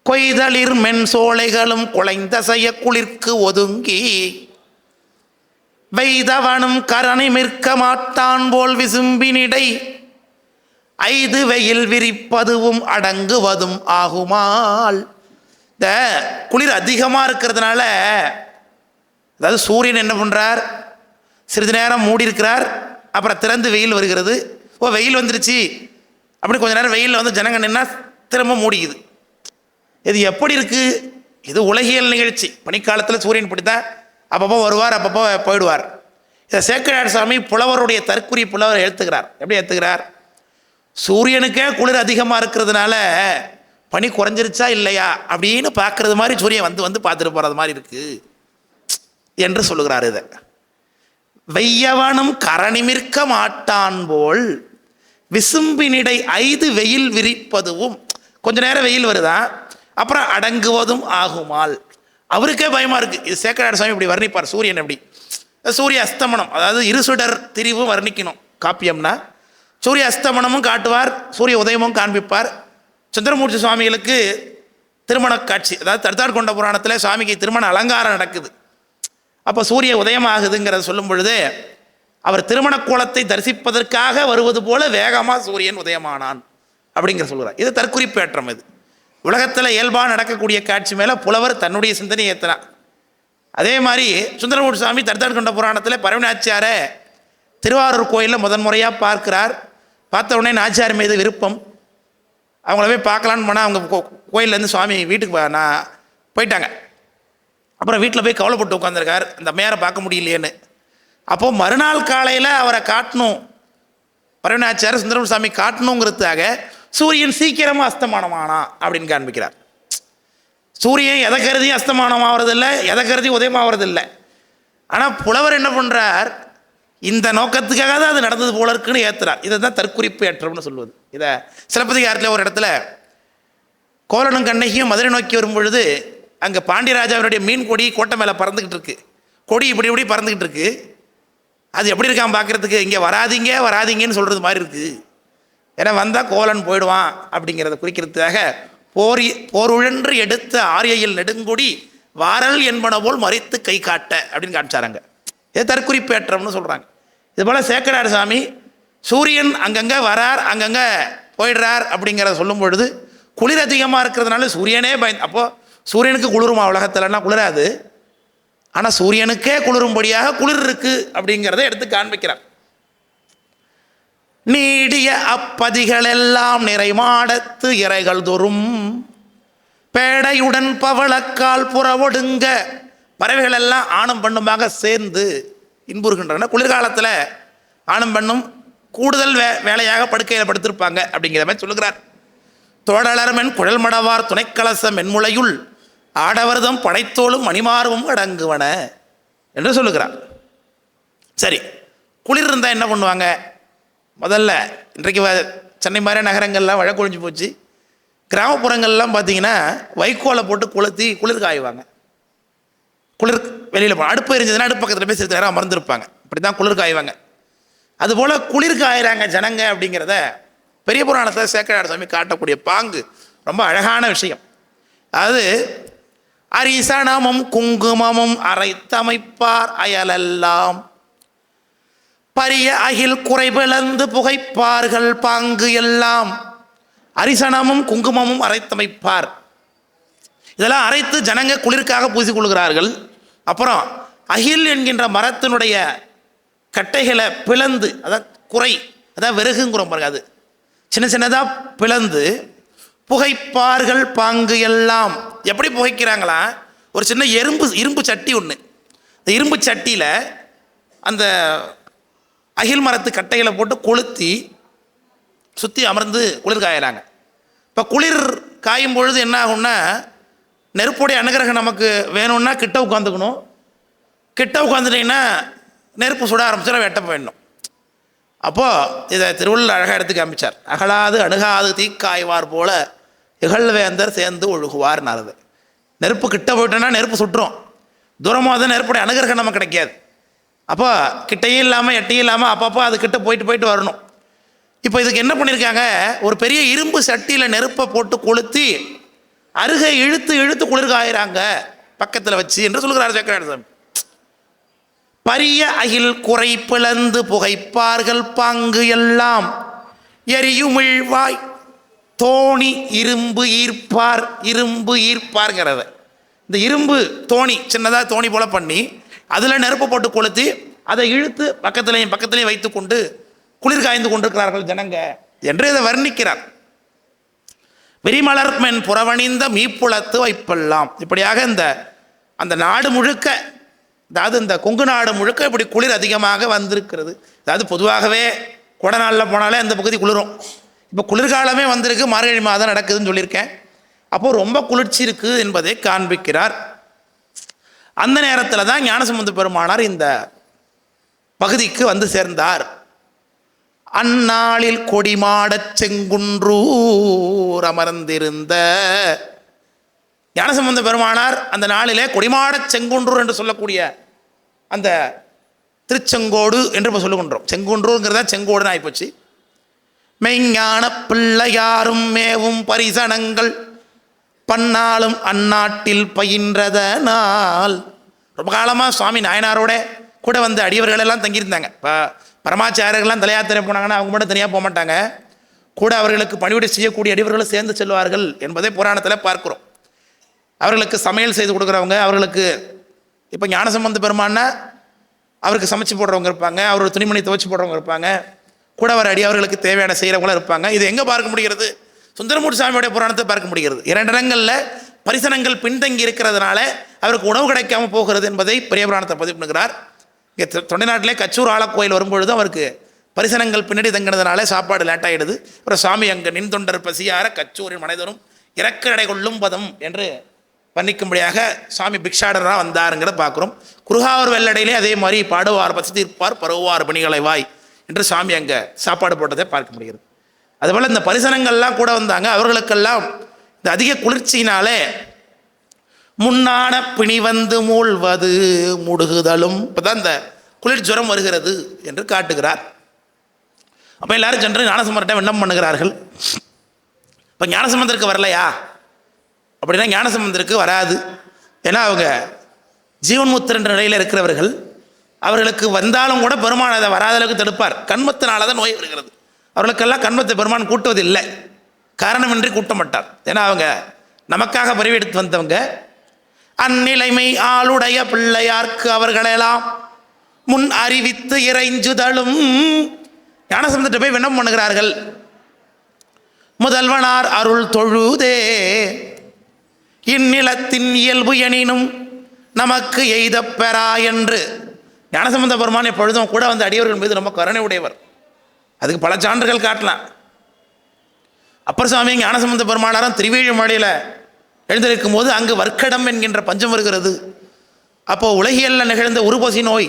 கொய்தளிர் மென் சோலைகளும் குலைந்த செய்ய குளிர்க்கு ஒதுங்கி வைதவனும் கரணை மிற்க மாட்டான் போல் விசும்பினிடை ஐது வெயில் விரிப்பதுவும் அடங்குவதும் ஆகுமால். இந்த குளிர் அதிகமாக இருக்கிறதுனால, அதாவது சூரியன் என்ன பண்ணுறார்? சிறிது நேரம் மூடி இருக்கிறார், அப்புறம் திறந்து வெயில் வருகிறது. வெயில் வந்துருச்சு அப்படி கொஞ்ச நேரம் வெயிலில் வந்து ஜனங்க நின்னா திரும்ப மூடிக்குது. இது எப்படி இருக்குது? இது உலகியல் நிகழ்ச்சி. பனிக்காலத்தில் சூரியன் பிடித்தான் அப்பப்போ வருவார், அப்பப்போ போயிடுவார். இதை சேக்கிழார் சாமி புலவருடைய தற்குறி புலவர் எழுத்துக்கிறார். எப்படி எழுத்துக்கிறார்? சூரியனுக்கே குளிர் அதிகமாக இருக்கிறதுனால பனி குறைஞ்சிருச்சா இல்லையா அப்படின்னு பார்க்கறது மாதிரி சூரியன் வந்து வந்து பார்த்துட்டு போகிறது மாதிரி இருக்குது என்று சொல்லுகிறார். இதை வெய்யவனும் கரணிமிற்க மாட்டான் போல் விசும்பினிடை ஐது வெயில் விரிப்பதுவும். கொஞ்ச நேரம் வெயில் வருதான், அப்புறம் அடங்குவதும் ஆகுமால். அவருக்கே பயமாக இருக்குது. இது சேக்கரார் சுவாமி இப்படி வர்ணிப்பார் சூரியன் எப்படி. சூரிய அஸ்தமனம், அதாவது இருசுடர் திரிவும் வர்ணிக்கணும் காப்பியம்னா. சூரிய அஸ்தமனமும் காட்டுவார், சூரிய உதயமும் காண்பிப்பார். சுந்தரமூர்த்தி சுவாமிகளுக்கு திருமண காட்சி, அதாவது தர்த்தார்கொண்ட புராணத்தில் சுவாமிக்கு திருமண அலங்காரம் நடக்குது. அப்போ சூரிய உதயம் ஆகுதுங்கிறத சொல்லும் பொழுது அவர் திருமண கோலத்தை தரிசிப்பதற்காக வருவது போல வேகமாக சூரியன் உதயமானான் அப்படிங்கிற சொல்கிறார். இது தற்குறிப்பேற்றம். இது உலகத்தில் இயல்பாக நடக்கக்கூடிய காட்சி மேலே புலவர் தன்னுடைய சிந்தனையை ஏற்றினார். அதே மாதிரி சுந்தரமூர்த்தி சுவாமி தர்த்தார்கொண்ட புராணத்தில் பரவநாச்சியாரை திருவாரூர் கோயிலில் முதன்முறையாக பார்க்கிறார். பார்த்த உடனே நாச்சியார் மீது விருப்பம். அவங்கள போய் பார்க்கலான்னு போனால் அவங்க கோயிலேருந்து சுவாமி வீட்டுக்கு நான் போயிட்டாங்க. அப்புறம் வீட்டில் போய் கவலைப்பட்டு உட்காந்துருக்கார், இந்த மேரை பார்க்க முடியலையேன்னு. அப்போது மறுநாள் காலையில் அவரை காட்டணும், பரவநாச்சியார் சுந்தரமூர்த்தி சுவாமி காட்டணுங்கிறதுக்காக சூரியன் சீக்கிரமாக அஸ்தமானமானா அப்படின்னு காண்பிக்கிறார். சூரியன் எதை கருதி அஸ்தமானம் ஆகிறதில்லை, எதை கருதி உதயமாகிறதில்லை. ஆனால் புலவர் என்ன பண்ணுறார், இந்த நோக்கத்துக்காக தான் அது நடந்தது போல இருக்குன்னு ஏற்றுறார். இதை தான் தற்குறிப்பு ஏற்றம்னு சொல்வது. இதை சிலப்பதிகாரத்தில் ஒரு இடத்துல கோவலனும் கண்ணகியும் மதுரை நோக்கி வரும் பொழுது அங்கே பாண்டியராஜாவினுடைய மீன் கொடி கோட்டை மேலே பறந்துக்கிட்டு இருக்கு. கொடி இப்படி இப்படி பறந்துக்கிட்டு இருக்கு. அது எப்படி இருக்கான் பார்க்குறதுக்கு, இங்கே வராதிங்க வராதிங்கன்னு சொல்கிறது மாதிரி இருக்குது. ஏன்னா வந்தால் கோவலன் போயிடுவான் அப்படிங்கிறத குறிக்கிறதுக்காக போருழன்று எடுத்த ஆரியையில் நெடுங்கொடி வாரல் என்பன போல் மறைத்து கை காட்ட அப்படின்னு காமிச்சாராங்க. இது தற்குறிப்பேற்றம்னு சொல்கிறாங்க. இது போல் சேக்கரார் சாமி சூரியன் அங்கங்கே வரார் அங்கங்கே போயிடுறார் அப்படிங்கிறத சொல்லும் பொழுது குளிர் அதிகமாக இருக்கிறதுனால சூரியனே அப்போது சூரியனுக்கு குளிருமா உலகத்திலன்னா குளிராது. ஆனால் சூரியனுக்கே குளிரும்படியாக குளிர் இருக்குது அப்படிங்கிறத எடுத்து காண்பிக்கிறார். நீடிய அப்பதிகளெல்லாம் நிறைமாடத்து இறைகள் தோறும் பேடையுடன் பவளக்கால் புறவொடுங்க, பறவைகள் எல்லாம் ஆணும் பெண்ணுமாக சேர்ந்து இன்புறுகின்றன. குளிர்காலத்தில் ஆணும் பெண்ணும் கூடுதல் வேலையாக படுக்கையில் படுத்திருப்பாங்க அப்படிங்கிற மாதிரி சொல்லுகிறார். தோழலர்மென் குழல் மடவார் துணைக்கலசம் மென்முளையுள் ஆடவர்தம் படைத்தோளும் மணிமார்வும் அடங்குவன என்று சொல்லுகிறார். சரி, குளிர் இருந்தால் என்ன பண்ணுவாங்க? முதல்ல இன்றைக்கு சென்னை மாதிரி நகரங்கள்லாம் வழக்கொழிஞ்சு போச்சு. கிராமப்புறங்கள்லாம் பார்த்தீங்கன்னா வைக்கோலை போட்டு கொளுத்தி குளிர் காயுவாங்க. குளிர் வெளியில் அடுப்பு எரிஞ்சதுன்னா அடுப்பு பக்கத்தில் போய் சிறிது நேரம் அமர்ந்திருப்பாங்க. இப்படி தான் குளிர் காயுவாங்க. அதுபோல் குளிர் காயிறாங்க ஜனங்க அப்படிங்கிறத பெரிய புராணத்தை சேக்கரார் சாமி காட்டக்கூடிய பாங்கு ரொம்ப அழகான விஷயம். அதாவது அரிசனமும் குங்குமமும் அரைத்தமைப்பார் அயலெல்லாம் பரிய அகில் குறைபிளந்து புகைப்பார்கள் பாங்கு எல்லாம். அரிசனமும் குங்குமமும் அரைத்தமைப்பார், இதெல்லாம் அரைத்து ஜனங்க குளிர்க்காக பூசிக்கொள்கிறார்கள். அப்புறம் அகில் என்கின்ற மரத்தினுடைய கட்டைகளை பிளந்து, அதான் குறை, அதான் விறகுங்கிறோம் பாருங்க, அது சின்ன சின்னதாக பிளந்து புகைப்பார்கள் பாங்கு எல்லாம். எப்படி புகைக்கிறாங்களா, ஒரு சின்ன இரும்பு சட்டி ஒன்று, இந்த இரும்பு சட்டியில் அந்த அகில் மரத்து கட்டைகளை போட்டு கொளுத்தி சுற்றி அமர்ந்து குளிர் காயறாங்க. இப்போ குளிர் காயும் பொழுது என்ன ஆகும்னா, நெருப்புடைய அனுகிரகம் நமக்கு வேணும்னா கிட்ட உட்காந்துக்கணும். கிட்ட உட்காந்துட்டிங்கன்னா நெருப்பு சுட ஆரம்பிச்சா வெட்ட போயிடணும். அப்போது இதை திருவள்ளுவர் அழகாக எடுத்து காமிச்சார். அகலாது அணுகாது தீக்காய்வார் போல இகழ்வேந்தர் சேர்ந்து ஒழுகுவார் நாரது. நெருப்பு கிட்ட போயிட்டோன்னா நெருப்பு சுட்டுரும், தூரமாக தான் நெருப்புடைய அனுகிரகம் நமக்கு கிடைக்காது. அப்போ கிட்டையும் இல்லாமல் எட்டையும் இல்லாமல் அப்பப்போ அது கிட்ட போயிட்டு வரணும். இப்போ இதுக்கு என்ன பண்ணியிருக்காங்க, ஒரு பெரிய இரும்பு சட்டியில் நெருப்பை போட்டு கொளுத்தி அருகே இழுத்து குளிர் காயிறாங்க பக்கத்தில் வச்சு என்று சொல்கிறார் சேக்கரார் சாமி. பரிய அகில் குறை பிளந்து புகைப்பார்கள் பாங்கு எல்லாம் எரியுமிழ்வாய் தோணி இரும்பு ஈர்ப்பார்ங்கிறத, இந்த இரும்பு தோணி சின்னதாக தோணி போல பண்ணி அதில் நெருப்பு போட்டு கொளுத்தி அதை இழுத்து பக்கத்துலேயும் வைத்து கொண்டு குளிர் காய்ந்து கொண்டிருக்கிறார்கள் ஜனங்க என்று இதை வர்ணிக்கிறார். விரிமலர்மென் புறவணிந்த மீப்புலத்து வைப்பெல்லாம். இப்படியாக அந்த நாடு முழுக்க, அதாவது இந்த கொங்கு நாடு முழுக்க இப்படி குளிர் அதிகமாக வந்திருக்கிறது. அதாவது பொதுவாகவே கொடை நாளில் போனாலே அந்த பகுதி குளிரும். இப்போ குளிர்காலமே வந்திருக்கு, மார்கழி மாதம் நடக்குதுன்னு சொல்லியிருக்கேன். அப்போது ரொம்ப குளிர்ச்சி இருக்குது என்பதை காண்பிக்கிறார். அந்த நேரத்தில் தான் ஞானசம்பந்த பெருமானார் இந்த பகுதிக்கு வந்து சேர்ந்தார். அந்நாளில் கொடிமாடச் செங்குன்றூர் அமர்ந்திருந்த ஞானசம்பந்த பெருமானார் அந்த நாளிலே கொடிமாடச் செங்குன்றூர் என்று சொல்லக்கூடிய அந்த திருச்செங்கோடு என்று இப்போ சொல்லுகின்றோம். செங்குன்றூருங்கிறதா செங்கோடுன்னு ஆகிப்போச்சு. மெய்ஞான பிள்ளையாரும் மேவும் பரிசனங்கள் பன்னாலும் அந்நாட்டில் பயின்றதனால். ரொம்ப காலமாக சுவாமி நாயனாரோட கூட வந்து அடியவர்கள் எல்லாம் தங்கியிருந்தாங்க. இப்போ பரமாச்சாரியர்கள்லாம் தலையாத்திரை போனாங்கன்னா அவங்க மட்டும் தனியாக போக மாட்டாங்க. கூட அவர்களுக்கு பணிவிடை செய்யக்கூடிய அடியவர்களும் சேர்ந்து செல்வார்கள் என்பதை புராணத்தில் பார்க்குறோம். அவர்களுக்கு சமையல் செய்து கொடுக்குறவங்க, அவர்களுக்கு இப்போ ஞானசம்பந்த பெருமானா அவருக்கு சமைச்சு போடுறவங்க இருப்பாங்க, அவரோட துணிமணி துவச்சி போடுறவங்க இருப்பாங்க, கூட வர அடியவர்களுக்கு தேவையான செய்கிறவங்களும் இருப்பாங்க. இது எங்கே பார்க்க முடிகிறது? சுந்தரமூர்த்தி சாமியோடைய புராணத்தை பார்க்க முடிகிறது. 2 இடங்களில் பரிசனங்கள் பின்தங்கி இருக்கிறதுனால அவருக்கு உணவு கிடைக்காமல் போகிறது என்பதை பெரிய புராணத்தை பதிவு பண்ணுகிறார். இங்கே தொண்டை நாட்டிலே கச்சூர் ஆலக்கோயில் வரும்பொழுது அவருக்கு பரிசனங்கள் பின்னாடி தங்கினதுனால சாப்பாடு லேட் ஆகிடுது. அப்புறம் சாமி அங்கே நின் தொண்டர் பசியார கச்சூரின் மனைதரும் இறக்கடை கொள்ளும் பதம் என்று பண்ணிக்கும்படியாக சாமி பிக்ஷாடராக வந்தாருங்கிறத பார்க்குறோம். குருகாவர் வெள்ளடையிலே அதே மாதிரி பாடுவார் பசி தீர்ப்பார் பருவார் பணிகளை வாய் என்று சாமி அங்கே சாப்பாடு போட்டதை பார்க்க முடிகிறது. அதுபோல் இந்த பரிசனங்கள்லாம் கூட வந்தாங்க. அவர்களுக்கெல்லாம் இந்த அதிக குளிர்ச்சியினாலே முன்னான பிணி வந்து மூழ்வது முடுகுதலும், இப்போ தான் இந்த குளிர் ஜுரம் வருகிறது என்று காட்டுகிறார். அப்போ எல்லாரும் சென்று ஞானசம்பந்தர்கிட்ட விண்ணப்பம் பண்ணுகிறார்கள். இப்போ ஞானசம்பந்தருக்கு வரலையா அப்படின்னா ஞானசம்பந்தருக்கு வராது. ஏன்னா அவங்க ஜீவன்முத்திரன்ற நிலையில் இருக்கிறவர்கள். அவர்களுக்கு வந்தாலும் கூட பெருமான் அதை வராத அளவுக்கு தடுப்பார். கண்மத்தினால தான் நோய் வருகிறது. அவர்களுக்கெல்லாம் கண்மத்தை பெருமான் கூட்டுவதில்லை, காரணமின்றி கூட்ட மாட்டார். ஏன்னா அவங்க நமக்காக பரிவெடுத்து வந்தவங்க. அந்நிலைமை ஆளுடைய பிள்ளையார்க்கு அவர்களெல்லாம் முன் அறிவித்து இறைஞ்சுதலும். ஞானசம்பந்தர்கிட்ட போய் விண்ணப்பம் பண்ணுகிறார்கள். முதல்வனார் அருள் தொழுதே இந்நிலத்தின் இயல்பு எனினும் நமக்கு எய்த பெறா என்று. ஞானசம்பந்த பெருமான் எப்பொழுதும் கூட வந்து அடியவர்கள் மீது ரொம்ப கருணை உடையவர். அதுக்கு பல சான்றுகள் காட்டலாம். அப்பர் சுவாமி ஞானசம்பந்த பெருமானாரும் திருவேழிமலையில் எழுந்திருக்கும் போது அங்கு வர்க்கடம் என்கின்ற பஞ்சம் வருகிறது. அப்போது உலகியல்ல நிகழ்ந்த உருபசி நோய்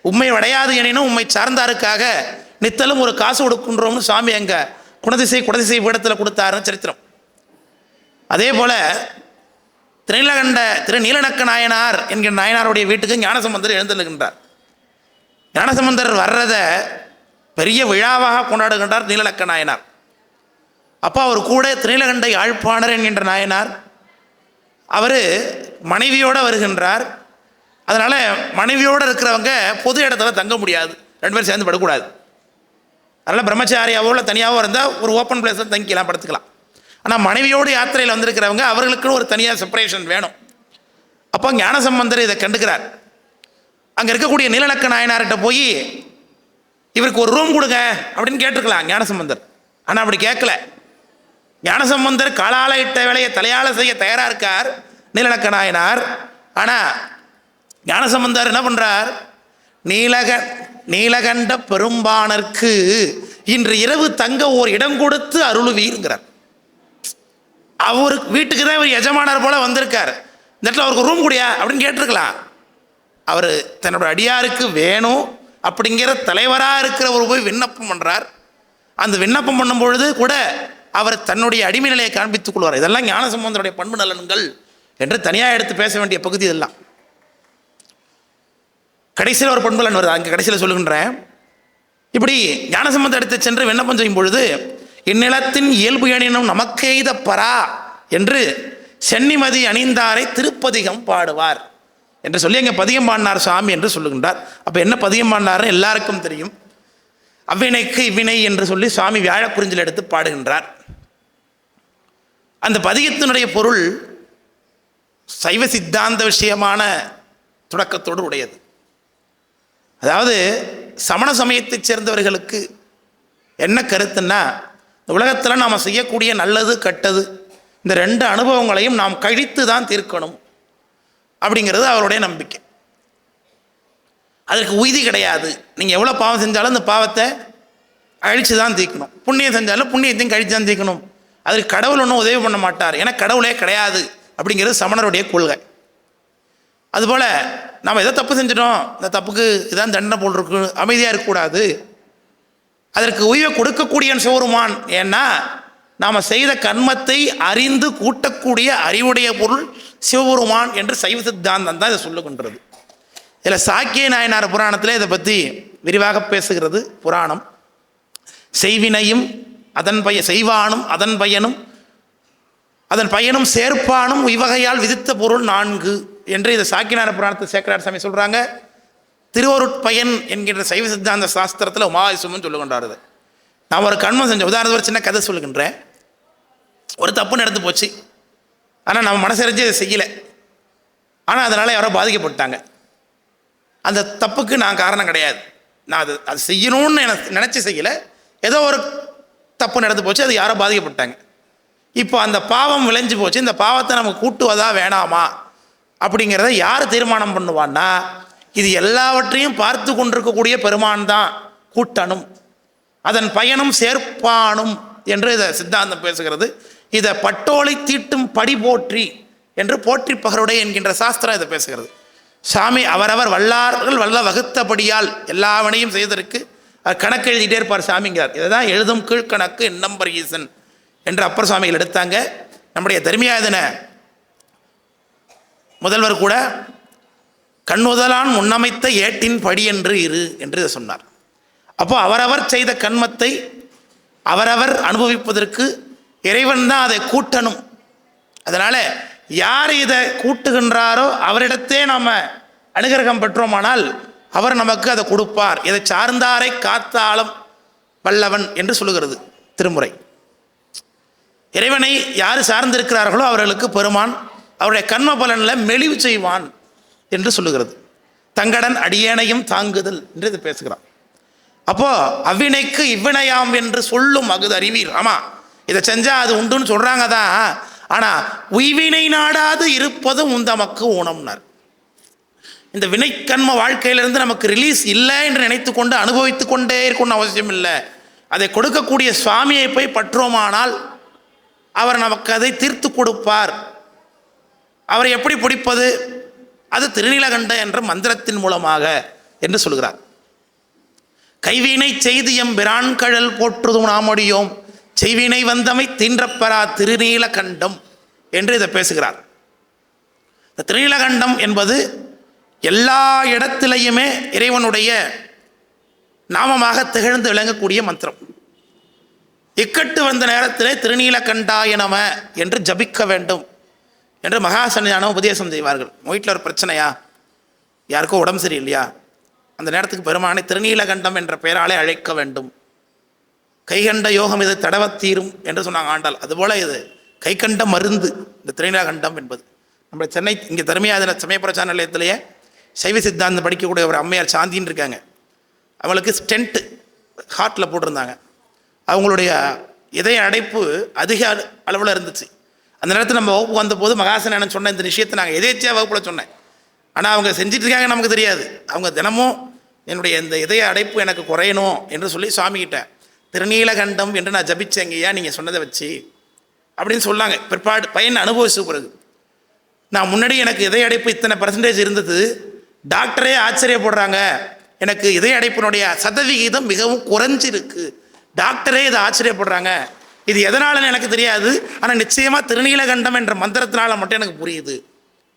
உண்மை அடையாது எனினும் உண்மை சார்ந்தாருக்காக நித்தலும் ஒரு காசு கொடுக்கின்றோம்னு சுவாமி அங்கே குணதிசை பீடத்தில் கொடுத்தாருன்னு சரித்திரம். அதே போல் திருநீலநக்க நாயனார் என்கிற நாயனாருடைய வீட்டுக்கு ஞானசம்பந்தர் எழுந்தருளுகின்றார். ஞானசம்பந்தர் வர்றதை பெரிய விழாவாக கொண்டாடுகின்றார் நீலநக்க நாயனார். அப்போ அவர் கூட திருநீலகண்ட யாழ்ப்பாணர் என்கின்ற நாயனார் அவர் மனைவியோடு வருகின்றார். அதனால் மனைவியோடு இருக்கிறவங்க பொது இடத்துல தங்க முடியாது, 2 பேரும் சேர்ந்து படக்கூடாது. அதனால் பிரம்மச்சாரியாவோ இல்லை தனியாகவோ இருந்தால் ஒரு ஓப்பன் பிளேஸில் தங்கிக்கலாம், படுத்துக்கலாம். ஆனால் மனைவியோடு யாத்திரையில் வந்திருக்கிறவங்க அவர்களுக்குன்னு ஒரு தனியாக செப்பரேஷன் வேணும். அப்போ ஞானசம்பந்தர் இதை கண்டுக்கிறார். அங்கே இருக்கக்கூடிய நீலநக்க நாயனார்கிட்ட போய் இவருக்கு ஒரு ரூம் கொடுங்க அப்படின்னு கேட்டிருக்கலாம் ஞானசம்பந்தர். ஆனால் அப்படி கேட்கல. ஞானசம்பந்தர் காலால இட்ட வேலையை தலையால செய்ய தயாராக இருக்கார் நீலநக்க நாயனார். ஆனால் ஞானசம்பந்தர் என்ன பண்ணுறார்? நீலகண்ட பெரும்பானருக்கு இன்று இரவு தங்க ஓர் இடம் கொடுத்து அருளுவீர்ங்கிறார். அவருக்கு வீட்டுக்கு தான் இவர் எஜமானர் போல வந்திருக்கார். இந்த இடத்துல அவருக்கு ரூம் கூடியா அப்படின்னு கேட்டிருக்கலாம். அவர் தன்னோட அடியாருக்கு வேணும் அப்படிங்கிற தலைவராக இருக்கிறவர் போய் விண்ணப்பம் பண்ணுறார். அந்த விண்ணப்பம் பண்ணும் பொழுது கூட அவர் தன்னுடைய அடிமை நிலையை காண்பித்துக் கொள்வார். இதெல்லாம் ஞானசம்பந்தருடைய பண்பு நலன்கள் என்று தனியாக எடுத்து பேச வேண்டிய பகுதி இதெல்லாம். கடைசியில் ஒரு பண்பு நலன் வருது, அங்கே கடைசியில் சொல்லுகின்றேன். இப்படி ஞானசம்பந்தர் எடுத்து சென்று விண்ணப்பம் செய்யும் பொழுது இந்நிலத்தின் இயல்பு எனினும் நமக்கெய்த பரா என்று சென்னிமதி அணிந்தாரை திருப்பதிகம் பாடுவார் என்று சொல்லி அங்கே பதிகம் பாடினார் சாமி என்று சொல்லுகின்றார். அப்போ என்ன பதிகம் பாடினார்னு எல்லாருக்கும் தெரியும். அவ்வினைக்கு இவ்வினை என்று சொல்லி சுவாமி வியாழக்குறிஞ்சில் எடுத்து பாடுகின்றார். அந்த பதிகத்தினுடைய பொருள் சைவ சித்தாந்த விஷயமான தொடக்கத்தோடு உடையது. அதாவது சமண சமயத்தைச் சேர்ந்தவர்களுக்கு என்ன கருத்துன்னா, உலகத்தில் நாம் செய்யக்கூடிய நல்லது கெட்டது இந்த 2 அனுபவங்களையும் நாம் கழித்து தான் தீர்க்கணும் அப்படிங்கிறது அவருடைய நம்பிக்கை. அதற்கு உய்தி கிடையாது. நீங்கள் எவ்வளோ பாவம் செஞ்சாலும் அந்த பாவத்தை அழித்து தான் தீர்க்கணும், புண்ணியம் செஞ்சாலும் புண்ணியத்தையும் கழித்து தான் தீர்க்கணும். அதுக்கு கடவுள் ஒன்றும் உதவி பண்ண மாட்டார், ஏன்னா கடவுளே கிடையாது அப்படிங்கிறது சமணருடைய கொள்கை. அதுபோல் நம்ம எதோ தப்பு செஞ்சிட்டோம், இந்த தப்புக்கு இதான் தண்டனை போல் இருக்கு, அமைதியாக இருக்கக்கூடாது, அதற்கு உய்வை கொடுக்கக்கூடிய சிவருமான். ஏன்னா நாம் செய்த கர்மத்தை அறிந்து கூட்டக்கூடிய அறிவுடைய பொருள் சிவபெருமான் என்று சைவ சித்தாந்தம் தான் இதை சொல்லுகின்றது. இதில் சாக்கிய நாயனார் புராணத்தில் இதை பற்றி விரிவாக பேசுகிறது புராணம். செய்வினையும் அதன் செய்வானும் அதன் பயனும் சேர்ப்பானும் இவ்வகையால் விதித்த பொருள் 4 என்று இதை சாக்கியநாத புராணத்தை சேக்கரார் சாமி சொல்கிறாங்க. திருவருட்பயன் என்கின்ற சைவ சித்தாந்த சாஸ்திரத்தில் உமாவிசுமன் சொல்லுகின்றார். நான் ஒரு கர்மம் செஞ்சேன். உதாரணத்துக்கு ஒரு சின்ன கதை சொல்லுகின்றேன். ஒரு தப்பு நடந்து போச்சு, ஆனால் நம்ம மனசறிஞ்சு அதை செய்யலை, ஆனால் அதனால் யாரோ பாதிக்கப்பட்டாங்க. அந்த தப்புக்கு நான் காரணம் கிடையாது, நான் அது செய்யணும்னு நினச்சி செய்யலை, ஏதோ ஒரு தப்பு நடந்து போச்சு, அது யாரோ பாதிக்கப்பட்டாங்க. இப்போ அந்த பாவம் விளைஞ்சு போச்சு, இந்த பாவத்தை நம்ம கூட்டுவதா வேணாமா அப்படிங்கிறத யார் தீர்மானம் பண்ணுவான்னா, இது எல்லாவற்றையும் பார்த்து கொண்டிருக்கக்கூடிய பெருமான் தான் கூட்டணும், அதன் பயனும் சேர்ப்பானும் என்று இதை சித்தாந்தம் பேசுகிறது. இதை பட்டோலை தீட்டும் படி போற்றி என்று போற்றி பகருடைய என்கின்ற சாஸ்திரம் இதை பேசுகிறது. சாமி அவரவர் வல்லார்கள் வல்ல வகுத்தபடியால் எல்லாவனையும் செய்வதற்கு கணக்கு எழுதிட்டே இருப்பார் சாமிங்கிறார். இதை தான் எழுதும் கீழ்கணக்கு எண்ணம்பர் ஈசன் என்று அப்பர் சுவாமிகள் எடுத்தாங்க. நம்முடைய தர்மியாதன முதல்வர் கூட கண்ணுதலான் முன்னமைத்த ஏட்டின் படி என்று இரு என்று இதை சொன்னார். அப்போ அவரவர் செய்த கண்மத்தை அவரவர் அனுபவிப்பதற்கு இறைவன் தான் அதை கூட்டணும். அதனால் யார் இதை கூட்டுகின்றாரோ அவரிடத்தே நாம் அனுகிரகம் பெற்றோமானால் அவர் நமக்கு அதை கொடுப்பார். இதை சார்ந்தாரை காத்தாலும் வல்லவன் என்று சொல்லுகிறது திருமுறை. இறைவனை யார் சார்ந்திருக்கிறார்களோ அவர்களுக்கு பெருமான் அவருடைய கர்ம பலனில் மெலிவு செய்வான் என்று சொல்லுகிறது. தங்கடன் அடியேனையும் தாங்குதல் என்று இது பேசுகிறான். அப்போ அவ்வினைக்கு இவ்வினையாம் என்று சொல்லும் அகுது அறிவீர். ஆமாம், இதை செஞ்சால் அது உண்டுன்னு சொல்கிறாங்க தான், ஆனால் உய்வினை நாடாது இருப்பதும் உந்தமக்கு ஊனம்னார். இந்த வினைக்கண்ம வாழ்க்கையிலிருந்து நமக்கு ரிலீஸ் இல்லை என்று நினைத்து கொண்டு அனுபவித்து கொண்டே இருக்கணும்னு அவசியம் இல்லை. அதை கொடுக்கக்கூடிய சுவாமியை போய் பற்றுவோமானால் அவர் நமக்கு அதை தீர்த்து கொடுப்பார். அவரை எப்படி பிடிப்பது? அது திருநீலகண்ட என்ற மந்திரத்தின் மூலமாக என்று சொல்கிறார். கைவினை செய்து எம் பிரான்கழல் போற்றுதும் நாமடியோம் செய்வினை வந்தமை தீன்றப்பெறா திருநீலகண்டம் என்று இதை பேசுகிறார். இந்த திருநீலகண்டம் என்பது எல்லா இடத்திலையுமே இறைவனுடைய நாமமாக திகழ்ந்து விளங்கக்கூடிய மந்திரம். இக்கட்டு வந்த நேரத்திலே திருநீலகண்டாய நம என்று ஜபிக்க வேண்டும் என்று மகா சன்னிதானம் உபதேசம் செய்வார்கள். வீட்டில் ஒரு பிரச்சனையா, யாருக்கோ உடம்பு சரியில்லையா, அந்த நேரத்துக்கு பெருமானை திருநீலகண்டம் என்ற பெயராலே அழைக்க வேண்டும். கைகண்ட யோகம் இது தடவத்தீரும் என்று சொன்னாங்க ஆண்டாள். அதுபோல் இது கைகண்ட மருந்து இந்த திருநீலகண்டம் என்பது. நம்ம சென்னை இங்கே தர்மியாதன சமயப்பிரச்சார நிலையத்திலேயே சைவ சித்தாந்தம் படிக்கக்கூடிய ஒரு அம்மையார் சாந்தின்னு இருக்காங்க. அவங்களுக்கு ஸ்டென்ட்டு ஹார்ட்டில் போட்டிருந்தாங்க. அவங்களுடைய இதய அடைப்பு அதிக அளவில் இருந்துச்சு. அந்த நேரத்தில் நம்ம வகுப்பு வந்தபோது மகாசன சொன்ன இந்த விஷயத்தை நாங்கள் எதேச்சியாக வகுப்பில் சொன்னேன். ஆனால் அவங்க செஞ்சிட்ருக்காங்க நமக்கு தெரியாது. அவங்க தினமும் என்னுடைய இந்த இதய அடைப்பு எனக்கு குறையணும் என்று சொல்லி சுவாமிகிட்ட திருநீலகண்டம் என்று நான் ஜபிச்சேங்கய்யா நீங்கள் சொன்னதை வச்சு அப்படின்னு சொன்னாங்க. பிற்பாடு பையன் அனுபவிச்ச பிறகு நான் முன்னாடி எனக்கு இதய அடைப்பு இத்தனை % இருந்தது, டாக்டரே ஆச்சரியப்படுறாங்க, எனக்கு இதய அடைப்பினுடைய சதவிகிதம் மிகவும் குறைஞ்சிருக்கு, டாக்டரே இதை ஆச்சரியப்படுறாங்க, இது எதனாலன்னு எனக்கு தெரியாது, ஆனால் நிச்சயமாக திருநீலகண்டம் என்ற மந்திரத்தினால மட்டும் எனக்கு புரியுது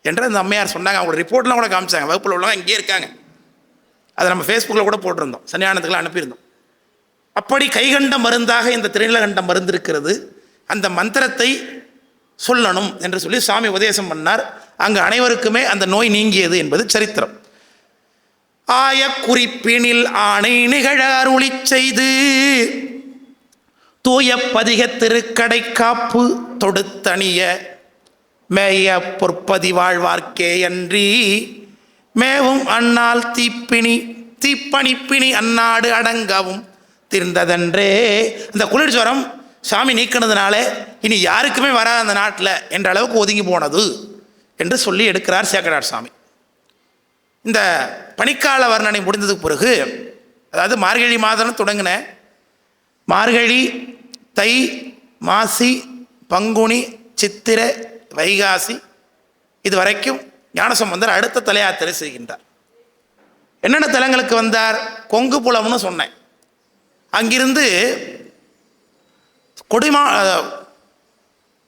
என்று அந்த அம்மையார் சொன்னாங்க. அவங்களோட ரிப்போர்ட்லாம் கூட காமிச்சாங்க. வகுப்பில் உள்ளவங்க இங்கே இருக்காங்க. அதை நம்ம ஃபேஸ்புக்கில் கூட போட்டிருந்தோம், சன்னியானத்துக்குலாம் அனுப்பியிருந்தோம். அப்படி கைகண்ட மருந்தாக இந்த திருநீலகண்டம் மருந்து இருக்கிறது. அந்த மந்திரத்தை சொல்லணும் என்று சொல்லி சுவாமி உபதேசம் பண்ணார். அங்கு அனைவருக்குமே அந்த நோய் நீங்கியது என்பது சரித்திரம். ஆய குறிப்பினில் ஆணை நிகழ அருளி செய்து தூய பதிக திருக்கடை காப்பு தொடுத்தணிய மேய பொற்பதி வாழ்வார்க்கே அன்றி மேவும் அந்நாள் தீப்பணிப்பினி அந்நாடு அடங்கவும் தீர்ந்ததன்றே. இந்த குளிர் ஜுரம் சாமி நீக்கினதுனால இனி யாருக்குமே வராது அந்த நாட்டில் என்ற அளவுக்கு ஒதுங்கி போனது என்று சொல்லி எடுக்கிறார் சேக்கடார் சாமி. இந்த பனிக்கால வர்ணனை முடிந்ததுக்கு பிறகு, அதாவது மார்கழி மாதம் தொடங்கின மார்கழி, தை, மாசி, பங்குனி, சித்திரை, வைகாசி இது வரைக்கும் ஞானசம்பந்தர் அடுத்த தலையாத்திரை செய்கின்றார். என்னென்ன தலங்களுக்கு வந்தார்? கொங்கு புலம்னு சொன்னேன். அங்கிருந்து கொடிமா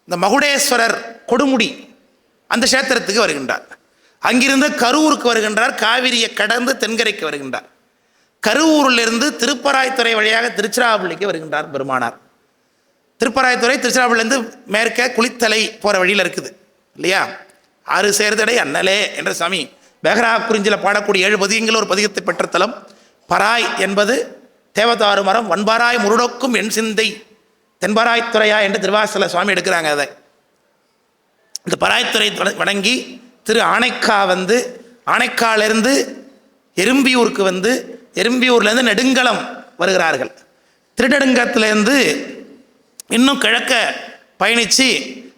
இந்த மகுடேஸ்வரர் கொடுமுடி அந்த க்ஷேத்திரத்துக்கு வருகின்றார். அங்கிருந்து கரூருக்கு வருகின்றார். காவிரியை கடந்து தென்கரைக்கு வருகின்றார். கரூரிலிருந்து திருப்பராய்த்துறை வழியாக திருச்சிராப்பள்ளிக்கு வருகின்றார் பெருமானார். திருப்பராய்த்துறை திருச்சிராப்பள்ளிலேருந்து மேற்க குளித்தலை போகிற வழியில் இருக்குது இல்லையா? ஆறு சேர்தடை அண்ணலே என்ற சாமி பேகரா குறிஞ்சில் பாடக்கூடிய 7 பதிகங்கள் ஒரு பதிகத்தை பெற்ற தலம். பராய் என்பது தேவதாரு மரம். வன்பாராய் முருடோக்கும் என் சிந்தை தென்பாராய்த்துறையா என்று திருவாசல சுவாமி எடுக்கிறாங்க. அதை இந்த பராய்த்துறை வணங்கி திரு ஆனைக்கா வந்து ஆனைக்காலிருந்து எறும்பியூருக்கு வந்து எறும்பியூர்லேருந்து நெடுங்கலம் வருகிறார்கள். திருநெடுங்கத்திலேருந்து இன்னும் கிழக்க பயணித்து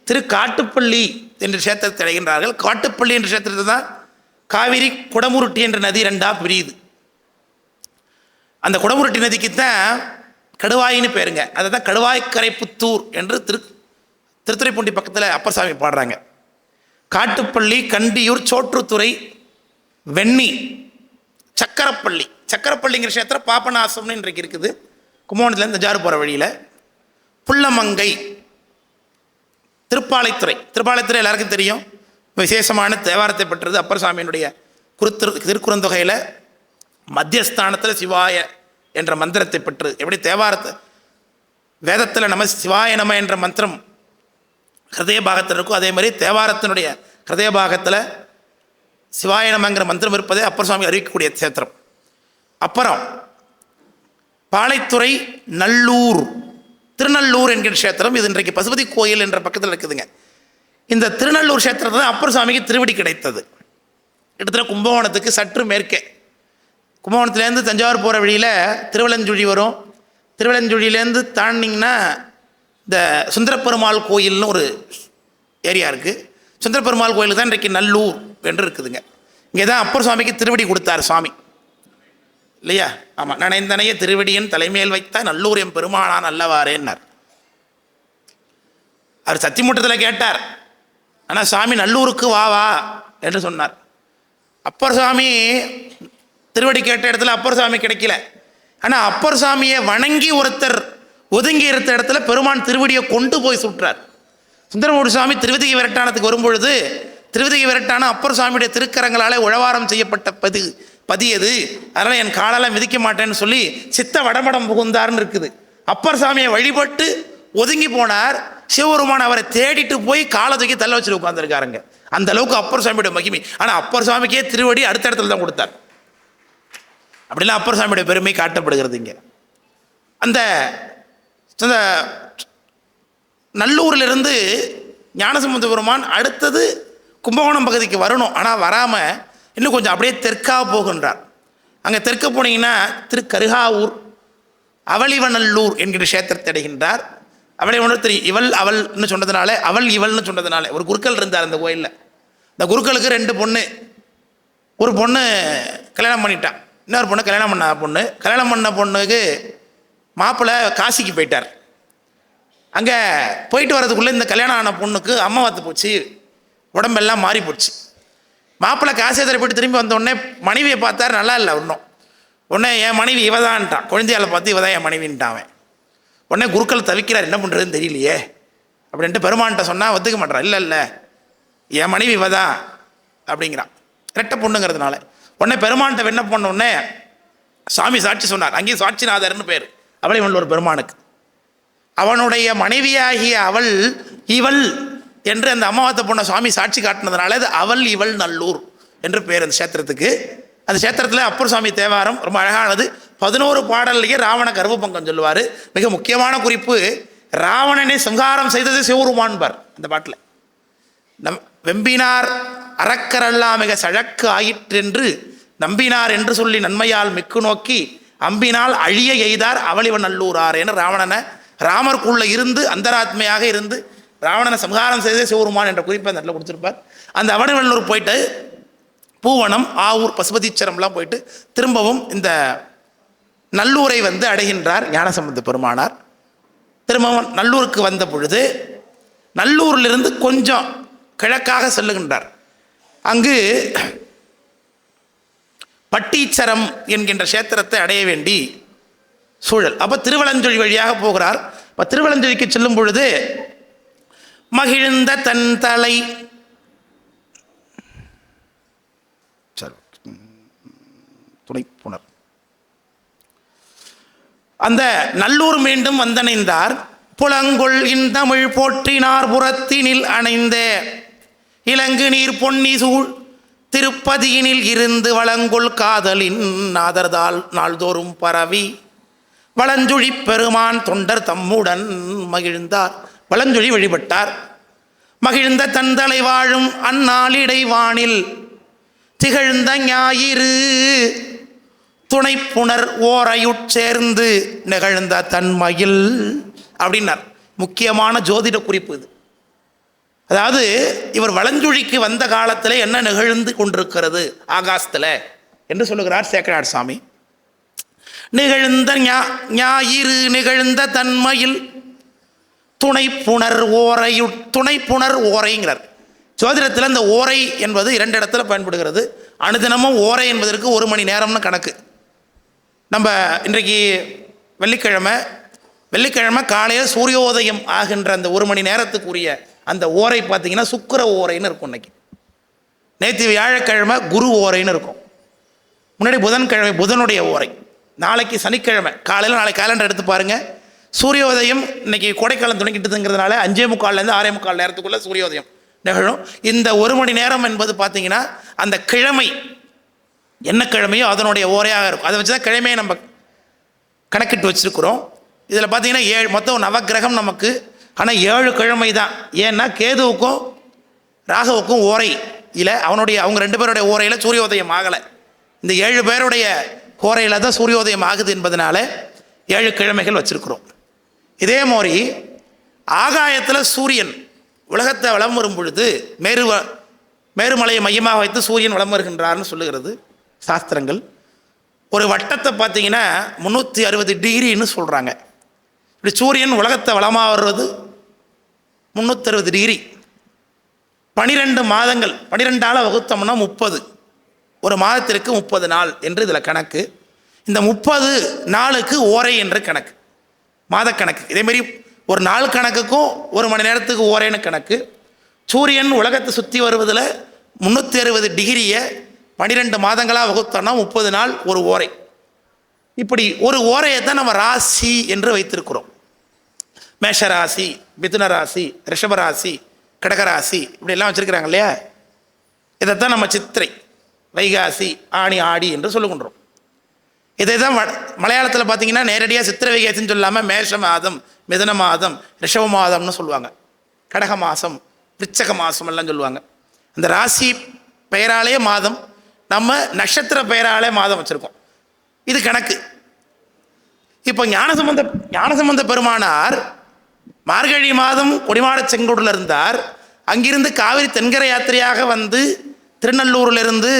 திரு காட்டுப்பள்ளி என்ற க்ஷேத்திரத்தை அடைகின்றார்கள். காட்டுப்பள்ளி என்ற க்ஷேத்திரத்தை தான் காவிரி குடமுருட்டி என்ற நதி 2ஆக பிரியுது. அந்த குடமுருட்டி நதிக்கு தான் கடுவாயின்னு பேருங்க. அதை தான் கடுவாய்க்கரை புத்தூர் என்று திருத்துறைப்பூண்டி பக்கத்தில் அப்பர் சாமி பாடுறாங்க. காட்டுப்பள்ளி, கண்டியூர், சோற்றுத்துறை, வெண்ணி, சக்கரப்பள்ளி. சக்கரப்பள்ளிங்கிற க்ஷேத்திரம் பாபநாசம்னு இன்றைக்கு இருக்குது. கும்பகோணத்துலேருந்து தஞ்சாவூர் போகிற வழியில். புள்ளமங்கை, திருப்பாலைத்துறை. திருப்பாலைத்துறை எல்லாருக்கும் தெரியும். விசேஷமான தேவாரத்தை பெற்றது. அப்பர் சாமியினுடைய திருக்குறந்தொகையில் மத்தியஸ்தானத்தில் சிவாய என்ற மந்திரத்தை பெற்று, எப்படி தேவாரத்தை வேதத்தில் நம்ம சிவாய நம என்ற மந்திரம் ஹிருதய பாகத்தில் இருக்கும், அதே மாதிரி தேவாரத்தினுடைய ஹிருதய பாகத்தில் சிவாய நமங்கிற மந்திரம் இருப்பதே அப்பர் சுவாமி அறிவிக்கக்கூடிய க்ஷேத்திரம். அப்புறம் பாலைத்துறை, நல்லூர், திருநல்லூர் என்கிற க்ஷேத்திரம். இது இன்றைக்கு பசுபதி கோயில் என்ற பக்கத்தில் இருக்குதுங்க. இந்த திருநல்லூர் க்ஷேத்திரத்தில் தான் அப்பர் சுவாமிக்கு திருவடி கிடைத்தது. கிட்டத்தட்ட கும்பகோணத்துக்கு சற்று மேற்கே. கும்பகோணத்துலேருந்து தஞ்சாவூர் போகிற வழியில் திருவலஞ்சுழி வரும். திருவலஞ்சுழியிலேருந்து தாண்டிங்கன்னா இந்த சுந்தரப்பெருமாள் கோயில்னு ஒரு ஏரியா இருக்குது. சுந்தரப்பெருமாள் கோயில் தான் இன்றைக்கு நல்லூர் என்று இருக்குதுங்க. இங்கே தான் அப்பர் சுவாமிக்கு திருவடி கொடுத்தார் சுவாமி இல்லையா? ஆமாம். நனைந்தனைய திருவடியின் தலைமையில் வைத்தா நல்லூர் என் பெருமானான் அல்லவாரேன்னார். அவர் சத்திமுட்டத்தில் கேட்டார். ஆனால் சாமி நல்லூருக்கு வா வா என்று சொன்னார். அப்பர் சாமி திருவடி கேட்ட இடத்துல அப்பர் சாமி கிடைக்கல. ஆனால் அப்பர் சாமியை வணங்கி ஒருத்தர் ஒதுங்கி இருந்த இடத்துல பெருமான் திருவடியை கொண்டு போய் சுற்றார். சுந்தரமூர்த்தி சாமி திருவிதிகை விரட்டானத்துக்கு வரும்பொழுது திருவிதிகை விரட்டான அப்பர் சாமியுடைய திருக்கரங்களாலே உழவாரம் செய்யப்பட்ட பதி அது, அதனால் என் காலால் மிதிக்க மாட்டேன்னு சொல்லி சித்த வடமடம் புகுந்தார்னு இருக்குது. அப்பர் சாமியை வழிபட்டு ஒதுங்கி போனார். சிவபெருமான் அவரை தேடிட்டு போய் காலை தூக்கி தள்ள வச்சுட்டு உட்காந்துருக்காருங்க. அந்த அளவுக்கு அப்பர் சாமியோட மகிமை. ஆனால் அப்பர் சாமிக்கே திருவடி அடுத்த இடத்துல தான் கொடுத்தார். அப்படிலாம் அப்பர் சாமியோட பெருமை காட்டப்படுகிறது இங்கே. அந்த நல்லூரிலிருந்து ஞானசம்பந்த பெருமான் அடுத்தது கும்பகோணம் பகுதிக்கு வரணும். ஆனால் வராமல் இன்னும் கொஞ்சம் அப்படியே தெற்காக போகின்றார். அங்கே தெற்க போனீங்கன்னா திருக்கருகாவூர், அவளிவநல்லூர் என்கிற க்ஷேத்திரத்தை அடைகின்றார். அவளிவனூர் தெரியும். இவள் அவள்னு சொன்னதுனால, அவள் இவள்னு சொன்னதுனால ஒரு குருக்கள் இருந்தார் அந்த கோயிலில். இந்த குருக்களுக்கு 2 பொண்ணு. ஒரு பொண்ணு கல்யாணம் பண்ணிட்டான், இன்னொரு பொண்ணு கல்யாணம் பண்ண பொண்ணு. கல்யாணம் பண்ண பொண்ணுக்கு மாப்பிள்ளை காசிக்கு போயிட்டார். அங்கே போயிட்டு வர்றதுக்குள்ளே இந்த கல்யாணம் ஆன பொண்ணுக்கு அம்மா வாத்து போச்சு, உடம்பெல்லாம் மாறி போச்சு. மாப்பிள்ளை காசேதரை போய்ட்டு திரும்பி வந்தோடனே மனைவியை பார்த்தார், நல்லா இல்லை ஒன்றும். உடனே என் மனைவி இவதான்ட்டான், குழந்தையால் பார்த்து இவதான் என் மனைவின்ட்டான். உடனே குருக்கள் தவிக்கிறார், என்ன பண்ணுறதுன்னு தெரியலையே அப்படின்ட்டு பெருமான்கிட்ட சொன்னால் ஒத்துக்க மாட்டான். இல்லை இல்லை என் மனைவி இவதான் அப்படிங்கிறான், ரெட்டை பொண்ணுங்கிறதுனால. உடனே பெருமான்கிட்ட என்ன பண்ண உடனே சாமி சாட்சி சொன்னார். அங்கேயும் சாட்சிநாதர்னு பேர் அவளிவநல்லூர் பெருமானுக்கு. அவனுடைய மனைவியாகிய அவள் இவள் என்று அந்த அம்மாவாத்த பொண்ணை சுவாமி சாட்சி காட்டினதுனால அது அவள் இவள் நல்லூர் என்று பேர் அந்த க்ஷேத்திரத்துக்கு. அந்த க்ஷேத்திரத்தில் அப்பர் சுவாமி தேவாரம் ரொம்ப அழகானது. 11 பாடல்லையே ராவண கர்வபங்கம் சொல்லுவார். மிக முக்கியமான குறிப்பு, ராவணனை சங்காரம் செய்தது சிவருமான்பார் அந்த பாட்டில். வெம்பினார் அறக்கரெல்லாம் மிக சழக்கு ஆயிற்றென்று நம்பினார் என்று சொல்லி நன்மையால் மிக்கு நோக்கி அம்பினால் அழிய எய்தார் அவளிவன் நல்லூரார் என ராவணனை ராமருக்குள்ள இருந்து அந்தராத்மையாக இருந்து ராவணனை சம்ஹாரம் செய்தே சிவருமான் என்ற குறிப்பை அந்த இடத்துல கொடுத்துருப்பார். அந்த அவளிவநல்லூர் போயிட்டு பூவனம், ஆவூர், பசுபதீச்சரம்லாம் போயிட்டு திரும்பவும் இந்த நல்லூரை வந்து அடைகின்றார் ஞானசம்பந்த பெருமானார். திரும்பவும் நல்லூருக்கு வந்த பொழுது நல்லூரிலிருந்து கொஞ்சம் கிழக்காக செல்லுகின்றார். அங்கு பட்டீச்சரம் என்கின்ற க்ஷேத்திரத்தை அடைய வேண்டி சூழல். அப்போ திருவலஞ்சுழி வழியாக போகிறார். இப்போ திருவலஞ்சுழிக்கு செல்லும் பொழுது மகிழ்ந்த தன் தலை துணைப்புணர் அந்த நல்லூர் மீண்டும் வந்தணைந்தார். புலங்கொள் இந்தமிழ் போற்றினார் புறத்தினில் அணைந்த இலங்கு நீர் பொன்னி சூழ் திருப்பதியினில் இருந்து வளங்கொள் காதலின் நாதர்தால் நாள்தோறும் பரவி வளஞ்சுழி பெருமான் தொண்டர் தம்முடன் மகிழ்ந்தார். வளஞ்சுழி வழிபட்டார். மகிழ்ந்த தந்தலை வாழும் அந்நாளிடை வானில் திகழ்ந்த ஞாயிறு துணைப்புணர் ஓரையுட்சேர்ந்து நிகழ்ந்த தன்மையில் அப்படின்னார். முக்கியமான ஜோதிட குறிப்பு இது. அதாவது இவர் வளஞ்சுழிக்கு வந்த காலத்தில் என்ன நிகழ்ந்து கொண்டிருக்கிறது ஆகாசத்தில் என்று சொல்லுகிறார் சேக்கரார் சாமி. நிகழ்ந்த ஞாயிறு நிகழ்ந்த தன்மையில் துணைப்புணர் ஓரைங்கிறார். ஜோதிடத்தில் இந்த ஓரை என்பது 2 இடத்துல பயன்படுகிறது. அனுதினமும் ஓரை என்பதற்கு 1 மணி நேரம்னு கணக்கு. நம்ம இன்றைக்கு வெள்ளிக்கிழமை காலையில் சூரியோதயம் ஆகின்ற அந்த 1 மணி நேரத்துக்குரிய அந்த ஓரை பார்த்தீங்கன்னா சுக்கிர ஓரைன்னு இருக்கும். இன்னைக்கு நேற்று வியாழக்கிழமை குரு ஓரைன்னு இருக்கும். முன்னாடி புதன்கிழமை புதனுடைய ஓரை. நாளைக்கு சனிக்கிழமை காலையில், நாளைக்கு கேலண்டர் எடுத்து பாருங்கள், சூரியோதயம் இன்னைக்கு கோடைக்காலம் துணிக்கிட்டுங்கிறதுனால 5:45 6:45 நேரத்துக்குள்ளே சூரியோதயம் நிகழும். இந்த 1 மணி நேரம் என்பது பார்த்தீங்கன்னா அந்த கிழமை என்ன கிழமையோ அதனுடைய ஓரையாக இருக்கும். அதை வச்சு தான் கிழமையை நம்ம கணக்கிட்டு வச்சுருக்கிறோம். இதில் பார்த்தீங்கன்னா மொத்தம் நவக்கிரகம் நமக்கு, ஆனால் 7 கிழமை தான். ஏன்னா கேதுவுக்கும் ராகுவுக்கும் ஓரை இல்லை, அவங்க 2 பேருடைய ஓரையில் சூரியோதயம் ஆகலை. இந்த 7 பேருடைய ஓரையில் தான் சூரியோதயம் ஆகுது என்பதனால 7 கிழமைகள் வச்சுருக்கிறோம். இதே மாதிரி ஆகாயத்தில் சூரியன் உலகத்தை வலம் வரும் பொழுது மேருமலையை மையமாக வைத்து சூரியன் வலம் வருகின்றார்னு சொல்லுகிறது சாஸ்திரங்கள். ஒரு வட்டத்தை பார்த்தீங்கன்னா 360 டிகிரின்னு சொல்கிறாங்க. இப்படி சூரியன் உலகத்தை வளமாக வருவது 360 டிகிரி. 12 மாதங்கள் 12ஆல் வகுத்தோம்னா 30. ஒரு மாதத்திற்கு 30 நாள் என்று இதில் கணக்கு. இந்த 30 நாளுக்கு ஓரை என்று கணக்கு, மாதக்கணக்கு. இதேமாரி ஒரு நாள் கணக்குக்கும் 1 மணி நேரத்துக்கு ஓரைன்னு கணக்கு. சூரியன் உலகத்தை சுற்றி வருவதில் 360 டிகிரியை 12 மாதங்களாக வகுத்தோம்னா 30 நாள் ஒரு ஓரை. இப்படி ஒரு ஓரையை தான் நம்ம ராசி என்று வைத்திருக்கிறோம். மேஷராசி, மிதுன ராசி, ரிஷபராசி, கடகராசி இப்படியெல்லாம் வச்சுருக்கிறாங்க இல்லையா. இதைத்தான் நம்ம சித்திரை, வைகாசி, ஆணி, ஆடி என்று சொல்லுகின்றோம். இதை தான் மலையாளத்தில் பார்த்தீங்கன்னா நேரடியாக சித்திரை வைகாசின்னு சொல்லாமல் மேஷ மாதம், மிதுன மாதம், ரிஷப மாதம்னு சொல்லுவாங்க. கடக மாதம், விருச்சக மாதம் எல்லாம் சொல்லுவாங்க. அந்த ராசி பெயராலே மாதம், நம்ம நட்சத்திர பெயராலே மாதம் வச்சுருக்கோம். இது கணக்கு. இப்போ ஞானசம்பந்த பெருமானார் மார்கழி மாதம் கொடிமாட செங்கோடில் இருந்தார். அங்கிருந்து காவிரி தென்கரை யாத்திரையாக வந்து திருநள்ளூரிலிருந்து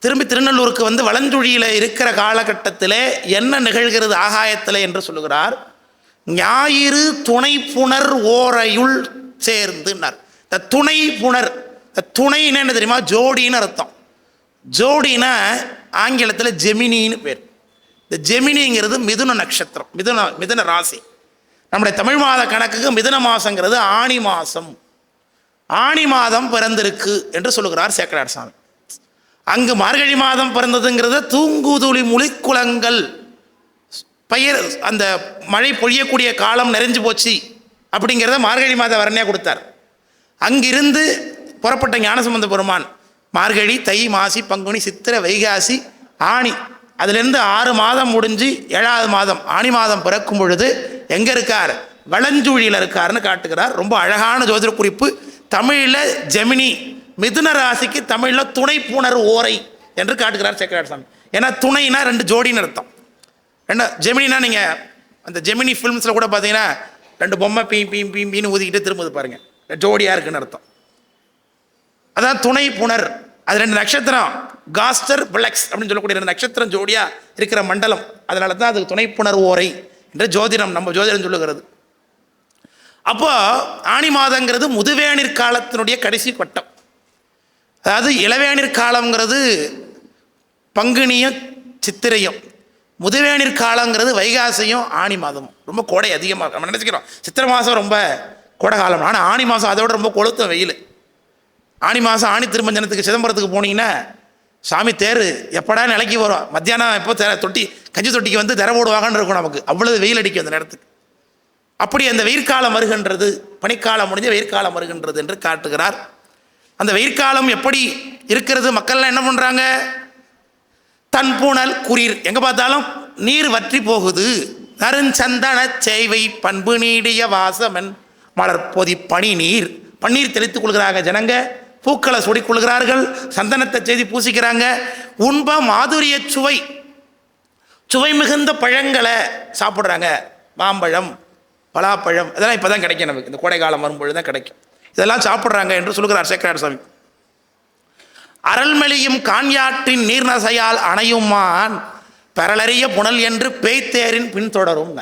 திரும்பி திருநள்ளூருக்கு வந்து வளஞ்சுழியில் இருக்கிற காலகட்டத்தில் என்ன நிகழ்கிறது ஆகாயத்தில் என்று சொல்லுகிறார். ஞாயிறு துணைப்புணர் ஓரையுள் சேர்ந்துன்னார். இந்த துணைப்புணர், துணைன்னு என்ன தெரியுமா, ஜோடின்னு அர்த்தம். ஜோடினா ஆங்கிலத்தில் ஜெமினின்னு பேர். இந்த ஜெமினிங்கிறது மிதுன நட்சத்திரம், மிதுன ராசி. நம்முடைய தமிழ் மாத கணக்குக்கு மிதுன மாதங்கிறது ஆணி மாதம். ஆணி மாதம் பிறந்திருக்கு என்று சொல்லுகிறார் சேக்கரார் சாமி. அங்கு மார்கழி மாதம் பிறந்ததுங்கிறத தூங்குதுளி முழிக்குளங்கள் பயிர், அந்த மழை பொழியக்கூடிய காலம் நிறைஞ்சு போச்சு அப்படிங்கிறத மார்கழி மாத வர்ணையாக கொடுத்தார். அங்கிருந்து புறப்பட்ட ஞானசம்பந்த பெருமான் மார்கழி, தை, மாசி, பங்குனி, சித்திரை, வைகாசி, ஆணி, அதுலேருந்து 6 மாதம் முடிஞ்சு 7ஆவது மாதம் ஆணி மாதம் பிறக்கும் பொழுது எங்கே இருக்கார், வளஞ்சுழியில் இருக்காருன்னு காட்டுகிறார். ரொம்ப அழகான ஜோதிட குறிப்பு. தமிழில் ஜெமினி, மிதுன ராசிக்கு தமிழில் துணைப்புணர் ஓரை என்று காட்டுகிறார் சேக்கரார் சாமி. ஏன்னா துணைனா 2 ஜோடின்னு அர்த்தம். ஜெமினினா நீங்கள் அந்த ஜெமினி ஃபிலிம்ஸில் கூட பார்த்தீங்கன்னா 2 பொம்மை பீன்னு ஊதிக்கிட்டு திரும்புது பாருங்கள், ஜோடியாக இருக்குன்னு அர்த்தம். அதான் துணை புணர். அது 2 நட்சத்திரம், காஸ்டர் பிளக்ஸ் அப்படின்னு சொல்லக்கூடிய 2 நட்சத்திரம் ஜோடியாக இருக்கிற மண்டலம். அதனால தான் அதுக்கு துணைப்புணர் ஓரை என்று ஜோதிடம், நம்ம ஜோதிடம் சொல்லுகிறது. அப்போ ஆணி மாதங்கிறது முதுவேணிற் காலத்தினுடைய கடைசி கட்டம். அதாவது இளவேணிற் காலங்கிறது பங்குனியும் சித்திரையும், முதுவேநீர் காலங்கிறது வைகாசியும் ஆனி மாதமும் ரொம்ப கோடை அதிகமாக நம்ம நினச்சிக்கிறோம். சித்திரை மாதம் ரொம்ப கோடை காலம், ஆனால் ஆனி மாதம் அதை விட ரொம்ப கொளுத்தும் வெயில். ஆனி மாதம் ஆனி திருமஞ்சனத்துக்கு சிதம்பரத்துக்கு போனீங்கன்னா சாமி தேர் எப்படா நிலைக்கு வரும், மத்தியானம் எப்போ தொட்டி கஞ்சி தொட்டிக்கு வந்து திற போடுவாங்கன்னு இருக்கும். நமக்கு அவ்வளவு வெயில் அடிக்கும் அந்த நேரத்துக்கு. அப்படி அந்த வெயிற்காலம் வருகின்றது, பனிக்காலம் முடிஞ்ச வெயிற்காலம் வருகின்றது என்று காட்டுகிறார். அந்த வெயிற்காலம் எப்படி இருக்கிறது, மக்கள்லாம் என்ன பண்ணுறாங்க, தன் பூனல் குளிர், எங்கே பார்த்தாலும் நீர் வற்றி போகுது. நறுஞ்சந்தன சேவை பண்பு நீடிய வாசமன் மலர் பொதி பனி நீர், பன்னீர் தெளித்துக் கொள்கிறாங்க ஜனங்க, பூக்களை சுடிக் கொள்கிறார்கள், சந்தனத்தை செய்தி பூசிக்கிறாங்க. உண்ப மாதுரிய சுவை, சுவை மிகுந்த பழங்களை சாப்பிட்றாங்க. மாம்பழம், பலாப்பழம் இதெல்லாம் இப்போ தான் கிடைக்கும் நமக்கு, இந்த கோடை காலம் வரும்பொழுது தான் கிடைக்கும். இதெல்லாம் சாப்பிட்றாங்க என்று சொல்கிறார் சேக்கரார் சாமி. அரல்மெளியும் கான்யாற்றின் நீர்நசையால் அணையுமான் பரலறிய புனல் என்று பேய்த்தேரின் பின்தொடரும்.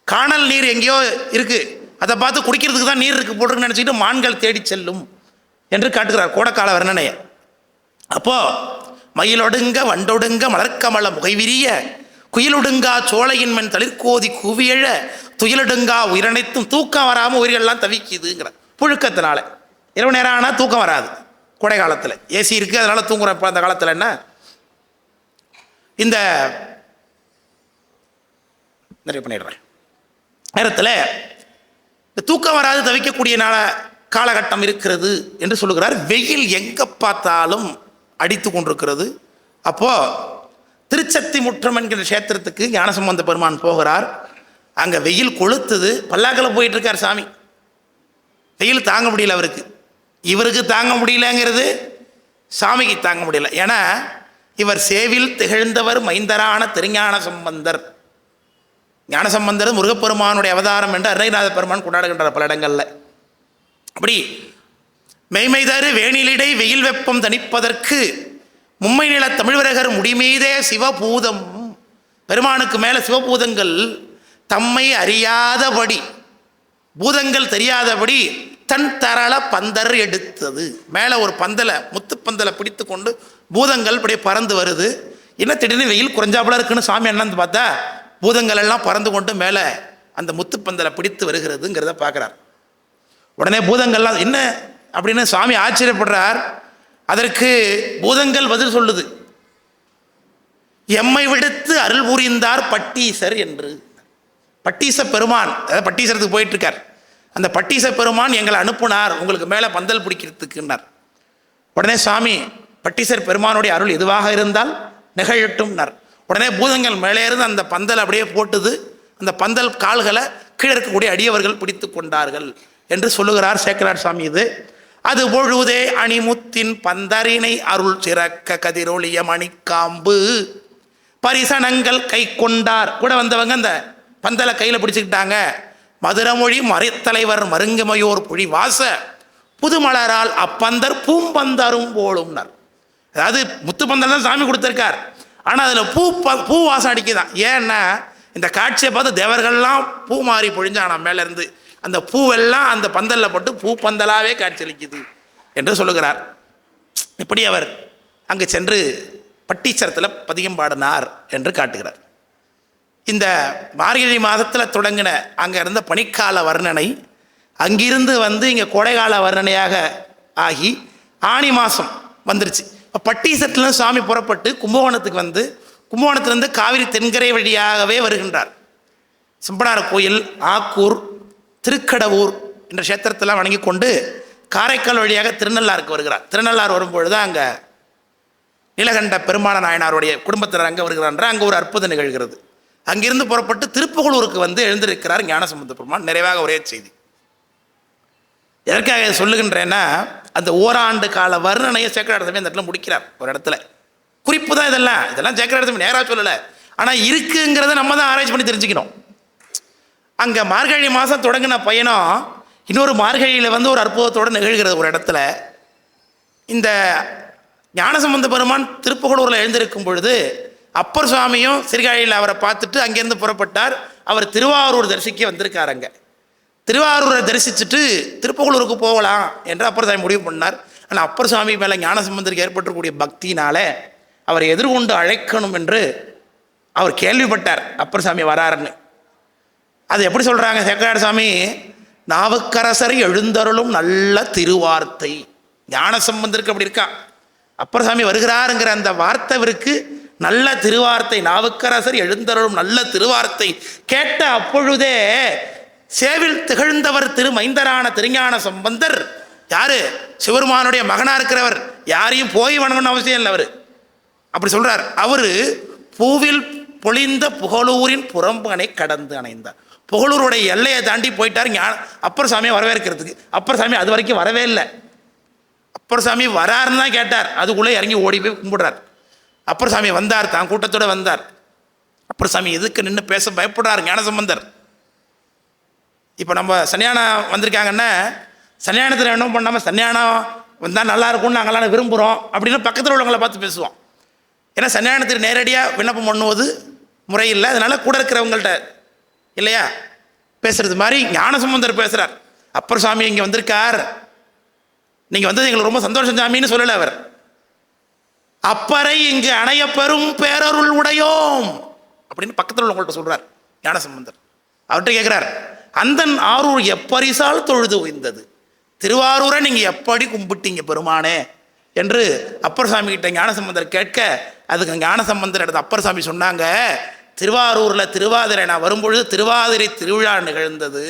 காணல் நீர் எங்கேயோ இருக்கு, அதை பார்த்து குடிக்கிறதுக்கு தான் நீர் இருக்கு போட்டுருன்னு நினச்சிக்கிட்டு மான்கள் தேடி செல்லும் என்று காட்டுகிறார் கோடைக்கால வர்ணனையை. அப்போ மயிலொடுங்க வண்டொடுங்க மலர்க்கமல முகைவிரிய குயிலொடுங்கா சோலையின் மண் தளிர்கோதி குவியழ துயிலொடுங்கா உயிரனைத்தும் தூக்கம் வராமல் உயிர்கள்லாம் தவிக்குதுங்கிற புழுக்கத்தினால. இரவு நேரம் ஆனால் தூக்கம் வராது. கோடை காலத்தில் ஏசி இருக்குது, அதனால் தூங்குறோம். இப்போ அந்த காலத்தில் என்ன இந்த நிறைய பண்ணிடுறேன் நேரத்தில் இந்த தூக்கம் வராது தவிக்கக்கூடிய காலகட்டம் இருக்கிறது என்று சொல்லுகிறார். வெயில் எங்கே பார்த்தாலும் அடித்து கொண்டிருக்கிறது. அப்போது திருச்சத்தி முற்றம் என்கிற கஷேத்திரத்துக்கு ஞானசம்பந்த பெருமான் போகிறார். அங்கே வெயில் கொளுத்துது, பல்லாக்கில் போயிட்டு இருக்கார் சாமி. வெயில் தாங்க முடியல அவருக்கு, இவருக்கு தாங்க முடியலங்கிறது சாமிக்கு தாங்க முடியல. ஏன்னா இவர் சேவில் திகழ்ந்தவர் மைந்தரான திருஞான சம்பந்தர். ஞானசம்பந்தர் முருகப்பெருமானுடைய அவதாரம் என்று அருணகிரிநாத பெருமான் கொண்டாடுகின்றார் பல இடங்களில். அப்படி மெய்மைதரு வேணிலிடை வெயில் வெப்பம் தணிப்பதற்கு மும்மை நில தமிழ்வரகர் முடிமீதே சிவபூதம், பெருமானுக்கு மேலே சிவபூதங்கள் தம்மை அறியாதபடி, பூதங்கள் தெரியாதபடி தன் தரள பந்தர் எடுத்தது. மேலே ஒரு பந்தலை, முத்து பந்தலை பிடித்து கொண்டு பூதங்கள் இப்படியே பறந்து வருது. என்ன திடீர்னு வெயில் குறைஞ்சாப்புல இருக்குன்னு சாமி என்னன்னு பார்த்தா பூதங்கள் எல்லாம் பறந்து கொண்டு மேலே அந்த முத்து பந்தலை பிடித்து வருகிறதுங்கிறத பார்க்குறார். உடனே பூதங்கள்லாம் என்ன அப்படின்னு சுவாமி ஆச்சரியப்படுறார். அதற்கு பூதங்கள் பதில் சொல்லுது, எம்மை விடுத்து அருள் புரிந்தார் பட்டீசர் என்று. பட்டீச பெருமான், அதாவது பட்டீசரத்துக்கு போயிட்டு இருக்கார். அந்த பட்டீச பெருமான் எங்களை அனுப்புனார் உங்களுக்கு மேலே பந்தல் பிடிக்கிறதுக்குன்னார். உடனே சுவாமி பட்டீசர் பெருமானுடைய அருள் எதுவாக இருந்தால் நிகழட்டும்னார். உடனே பூதங்கள் மேலே இருந்து அந்த பந்தல் அப்படியே போட்டுது. அந்த பந்தல் கால்களை கீழே இருக்கக்கூடிய அடியவர்கள் பிடித்து கொண்டார்கள் என்று சொல்லுகிறார் சேக்கரார் சாமி. இது அது பொழுதே அணிமுத்தின் பந்தரினை அருள் சிறக்க கதிரொளிய மணிக்காம்பு பரிசனங்கள் கை கொண்டார். கூட வந்தவங்க அந்த பந்தலை கையில் பிடிச்சுக்கிட்டாங்க. மதுரமொழி மறைத்தலைவர் மருங்கமையோர் புழி வாச புதுமலரால் அப்பந்தர் பூம்பந்தரும் போலும்னார். அதாவது முத்து பந்தல் தான் சாமி கொடுத்துருக்கார், ஆனால் அதில் பூ வாசம் அடிக்குதான். ஏன்னா இந்த காட்சியை பார்த்து தேவர்கள்லாம் பூ மாறி பொழிஞ்சானா மேலேருந்து. அந்த பூவெல்லாம் அந்த பந்தலில் போட்டு பூ பந்தலாகவே காட்சியளிக்குது என்று சொல்லுகிறார். இப்படி அவர் அங்கு சென்று பட்டீச்சரத்தில் பதிகம் பாடினார் என்று காட்டுகிறார். இந்த மார்கழி மாதத்தில் தொடங்கின அங்கே இருந்த பனிக்கால வர்ணனை அங்கிருந்து வந்து இங்கே கோடைகால வர்ணனையாக ஆகி ஆனி மாதம் வந்துருச்சு. இப்போ பட்டீச்சரத்தில் சுவாமி புறப்பட்டு கும்பகோணத்துக்கு வந்து கும்பகோணத்திலிருந்து காவிரி தென்கரை வழியாகவே வருகின்றார். சிம்பனார் கோயில், ஆக்கூர், திருக்கடவூர் என்ற கஷேத்திரத்தெல்லாம் வணங்கி கொண்டு காரைக்கால் வழியாக திருநள்ளாருக்கு வருகிறார். திருநள்ளாறு வரும்பொழுது அங்கே நீலகண்ட பெருமான நாயனாருடைய குடும்பத்தினர் அங்கே வருகிறார். அங்கே ஒரு அற்புதம் நிகழ்கிறது. அங்கிருந்து புறப்பட்டு திருப்புகலூருக்கு வந்து எழுந்திருக்கிறார் ஞானசம்பந்த பெருமான். நிறைவாக ஒரே செய்தி. எதற்காக சொல்லுகின்றேன்னா, அந்த ஓராண்டு கால வர்ணனையை சேக்கரார் சாமி அந்த இடத்துல முடிக்கிறார். ஒரு இடத்துல குறிப்பு தான் இதெல்லாம் சேக்கரார் சாமி நேராக சொல்லலை, ஆனால் இருக்குங்கிறத நம்ம தான் ஆராய்ச்சி பண்ணி தெரிஞ்சுக்கணும். அங்கே மார்கழி மாதம் தொடங்கின பயணம் இன்னொரு மார்கழியில் வந்து ஒரு அற்புதத்தோடு நிகழ்கிறது. ஒரு இடத்துல இந்த ஞானசம்பந்த பெருமான் திருப்புகலூரில் எழுந்திருக்கும் பொழுது அப்பர் சுவாமியும் சீர்காழியில் அவரை பார்த்துட்டு அங்கேருந்து புறப்பட்டார். அவர் திருவாரூர் தரிசிக்க வந்திருக்கார். அங்கே திருவாரூரை தரிசிச்சுட்டு திருப்புகலூருக்கு போகலாம் என்று அப்பர் சுவாமி முடிவு பண்ணார். ஆனால் அப்பர் சுவாமி மேலே ஞானசம்பந்தருக்கு ஏற்பட்டிருக்கக்கூடிய பக்தியினால அவரை எதிர்கொண்டு அழைக்கணும் என்று அவர் கேள்விப்பட்டார் அப்பர் சாமி வராருன்னு. அது எப்படி சொல்கிறாங்க சேக்கிழார் சாமி? நாவுக்கரசர் எழுந்தருளும் நல்ல திருவார்த்தை. ஞான சம்பந்தருக்கு அப்படி இருக்கா, அப்பர் சாமி வருகிறாருங்கிற அந்த வார்த்தைவிற்கு நல்ல திருவார்த்தை, நாவுக்கரசர் எழுந்தருளும் நல்ல திருவார்த்தை கேட்ட அப்பொழுதே சேவில் திகழ்ந்தவர் திருமைந்தரான திருஞான சம்பந்தர். யாரு? சிவருமானுடைய மகனா இருக்கிறவர். யாரையும் போய் வணங்கணும்னு அவசியம் இல்லை. அவர் அப்படி சொல்றார். அவரு பூவில் பொழிந்த புகழூரின் புறம்பனை கடந்து அணைந்தார். புகழூருடைய எல்லையை தாண்டி போயிட்டார் அப்பர் சாமியை வரவேற்கிறதுக்கு. அப்பர் சாமி அது வரைக்கும் வரவே இல்லை. அப்பர் சாமி வராருன்னு தான் கேட்டார், அதுக்குள்ளே இறங்கி ஓடி போய் கும்பிடுறார். அப்பர் சாமி வந்தார், தான் கூட்டத்தோடு வந்தார். அப்பர் சாமி எதுக்கு நின்று பேச பயப்படுறார் ஞானசம்பந்தர். இப்போ நம்ம சன்னியானம் வந்திருக்காங்கன்னா சன்னியானத்தில் என்ன பண்ணாமல் சன்னியானம் வந்தால் நல்லா இருக்கும்னு நாங்களாம் விரும்புகிறோம் அப்படின்னு பக்கத்தில் உள்ளவங்களை பார்த்து பேசுவோம். ஏன்னா சன்னியானத்துக்கு நேரடியாக விண்ணப்பம் பண்ணுவது முறையில்லை, அதனால கூட இருக்கிறவங்கள்ட்ட இல்லையா பேசுறது மாதிரி ஞானசம்பந்தர் பேசுகிறார். அப்பர் சாமி இங்கே வந்திருக்கார், நீங்கள் வந்தது எங்களுக்கு ரொம்ப சந்தோஷம் சாமின்னு சொல்லலை அவர். அப்பரை இங்கு அணைய பெரும் பேரருள் உடையோம் அப்படின்னு பக்கத்தில் உள்ளவங்கள்ட்ட சொல்கிறார் ஞானசம்பந்தர். அவர்கிட்ட கேட்குறார், அந்தன் ஆரூர் எப்பரிசால் தொழுது உய்ந்தது, திருவாரூரை நீங்கள் எப்படி கும்பிட்டீங்க பெருமானே என்று அப்பர் சாமி கிட்ட ஞானசம்பந்தர் கேட்க, அதுக்கு ஞானசம்பந்தர் எடுத்து அப்பர் சாமி சொன்னாங்க, திருவாரூரில் திருவாதிரை நான் வரும்பொழுது திருவாதிரை திருவிழா நிகழ்ந்தது,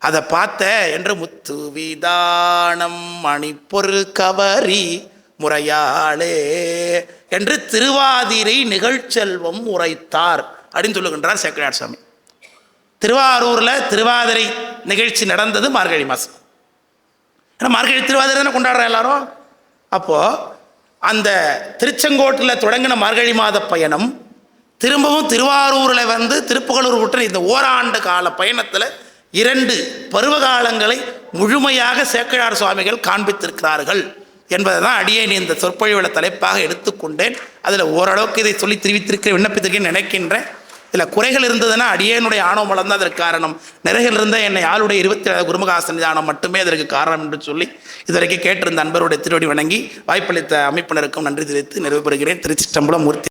அதை பார்த்த என்று முத்து விதானம் மணிப்பொரு கவரி முறையாளே என்று திருவாதிரை நிகழ்ச்செல்வம் உரைத்தார் அப்படின்னு சொல்லுகின்றார் சேக்கிழார் சாமி. திருவாரூரில் திருவாதிரை நிகழ்ச்சி நடந்தது மார்கழி மாதம். ஏன்னா மார்கழி திருவாதிரை தானே கொண்டாடுறோம் எல்லாரும். அப்போது அந்த திருச்செங்கோட்டில் தொடங்கின மார்கழி மாத பயணம் திரும்பவும் திருவாரூரில் வந்து திருப்புகலூர் விட்டு இந்த ஓராண்டு கால பயணத்தில் 2 பருவகாலங்களை முழுமையாக சேக்கிழார் சுவாமிகள் காண்பித்திருக்கிறார்கள் என்பதை தான் அடியேன் இந்த சொற்பொழிவுல தலைப்பாக எடுத்துக்கொண்டேன். அதில் ஓரளவுக்கு இதை சொல்லி தெரிவித்திருக்க விண்ணப்பித்திருக்கேன்னு நினைக்கின்றேன். இதில் குறைகள் இருந்ததுன்னா அடியேனுடைய ஆணவம் தான் அதற்கு காரணம். நிறைகள் இருந்த என்னை ஆளுடைய 27 குருமகாசன் ஞானம் மட்டுமே அதற்கு காரணம் என்று சொல்லி இதுவரைக்கும் கேட்டிருந்த அன்பருடைய திருவடி வணங்கி வாய்ப்பளித்த அமைப்பினருக்கும் நன்றி தெரிவித்து நிறைவு பெறுகிறேன். திருச்சிற்றம்பலம் மூர்த்தி.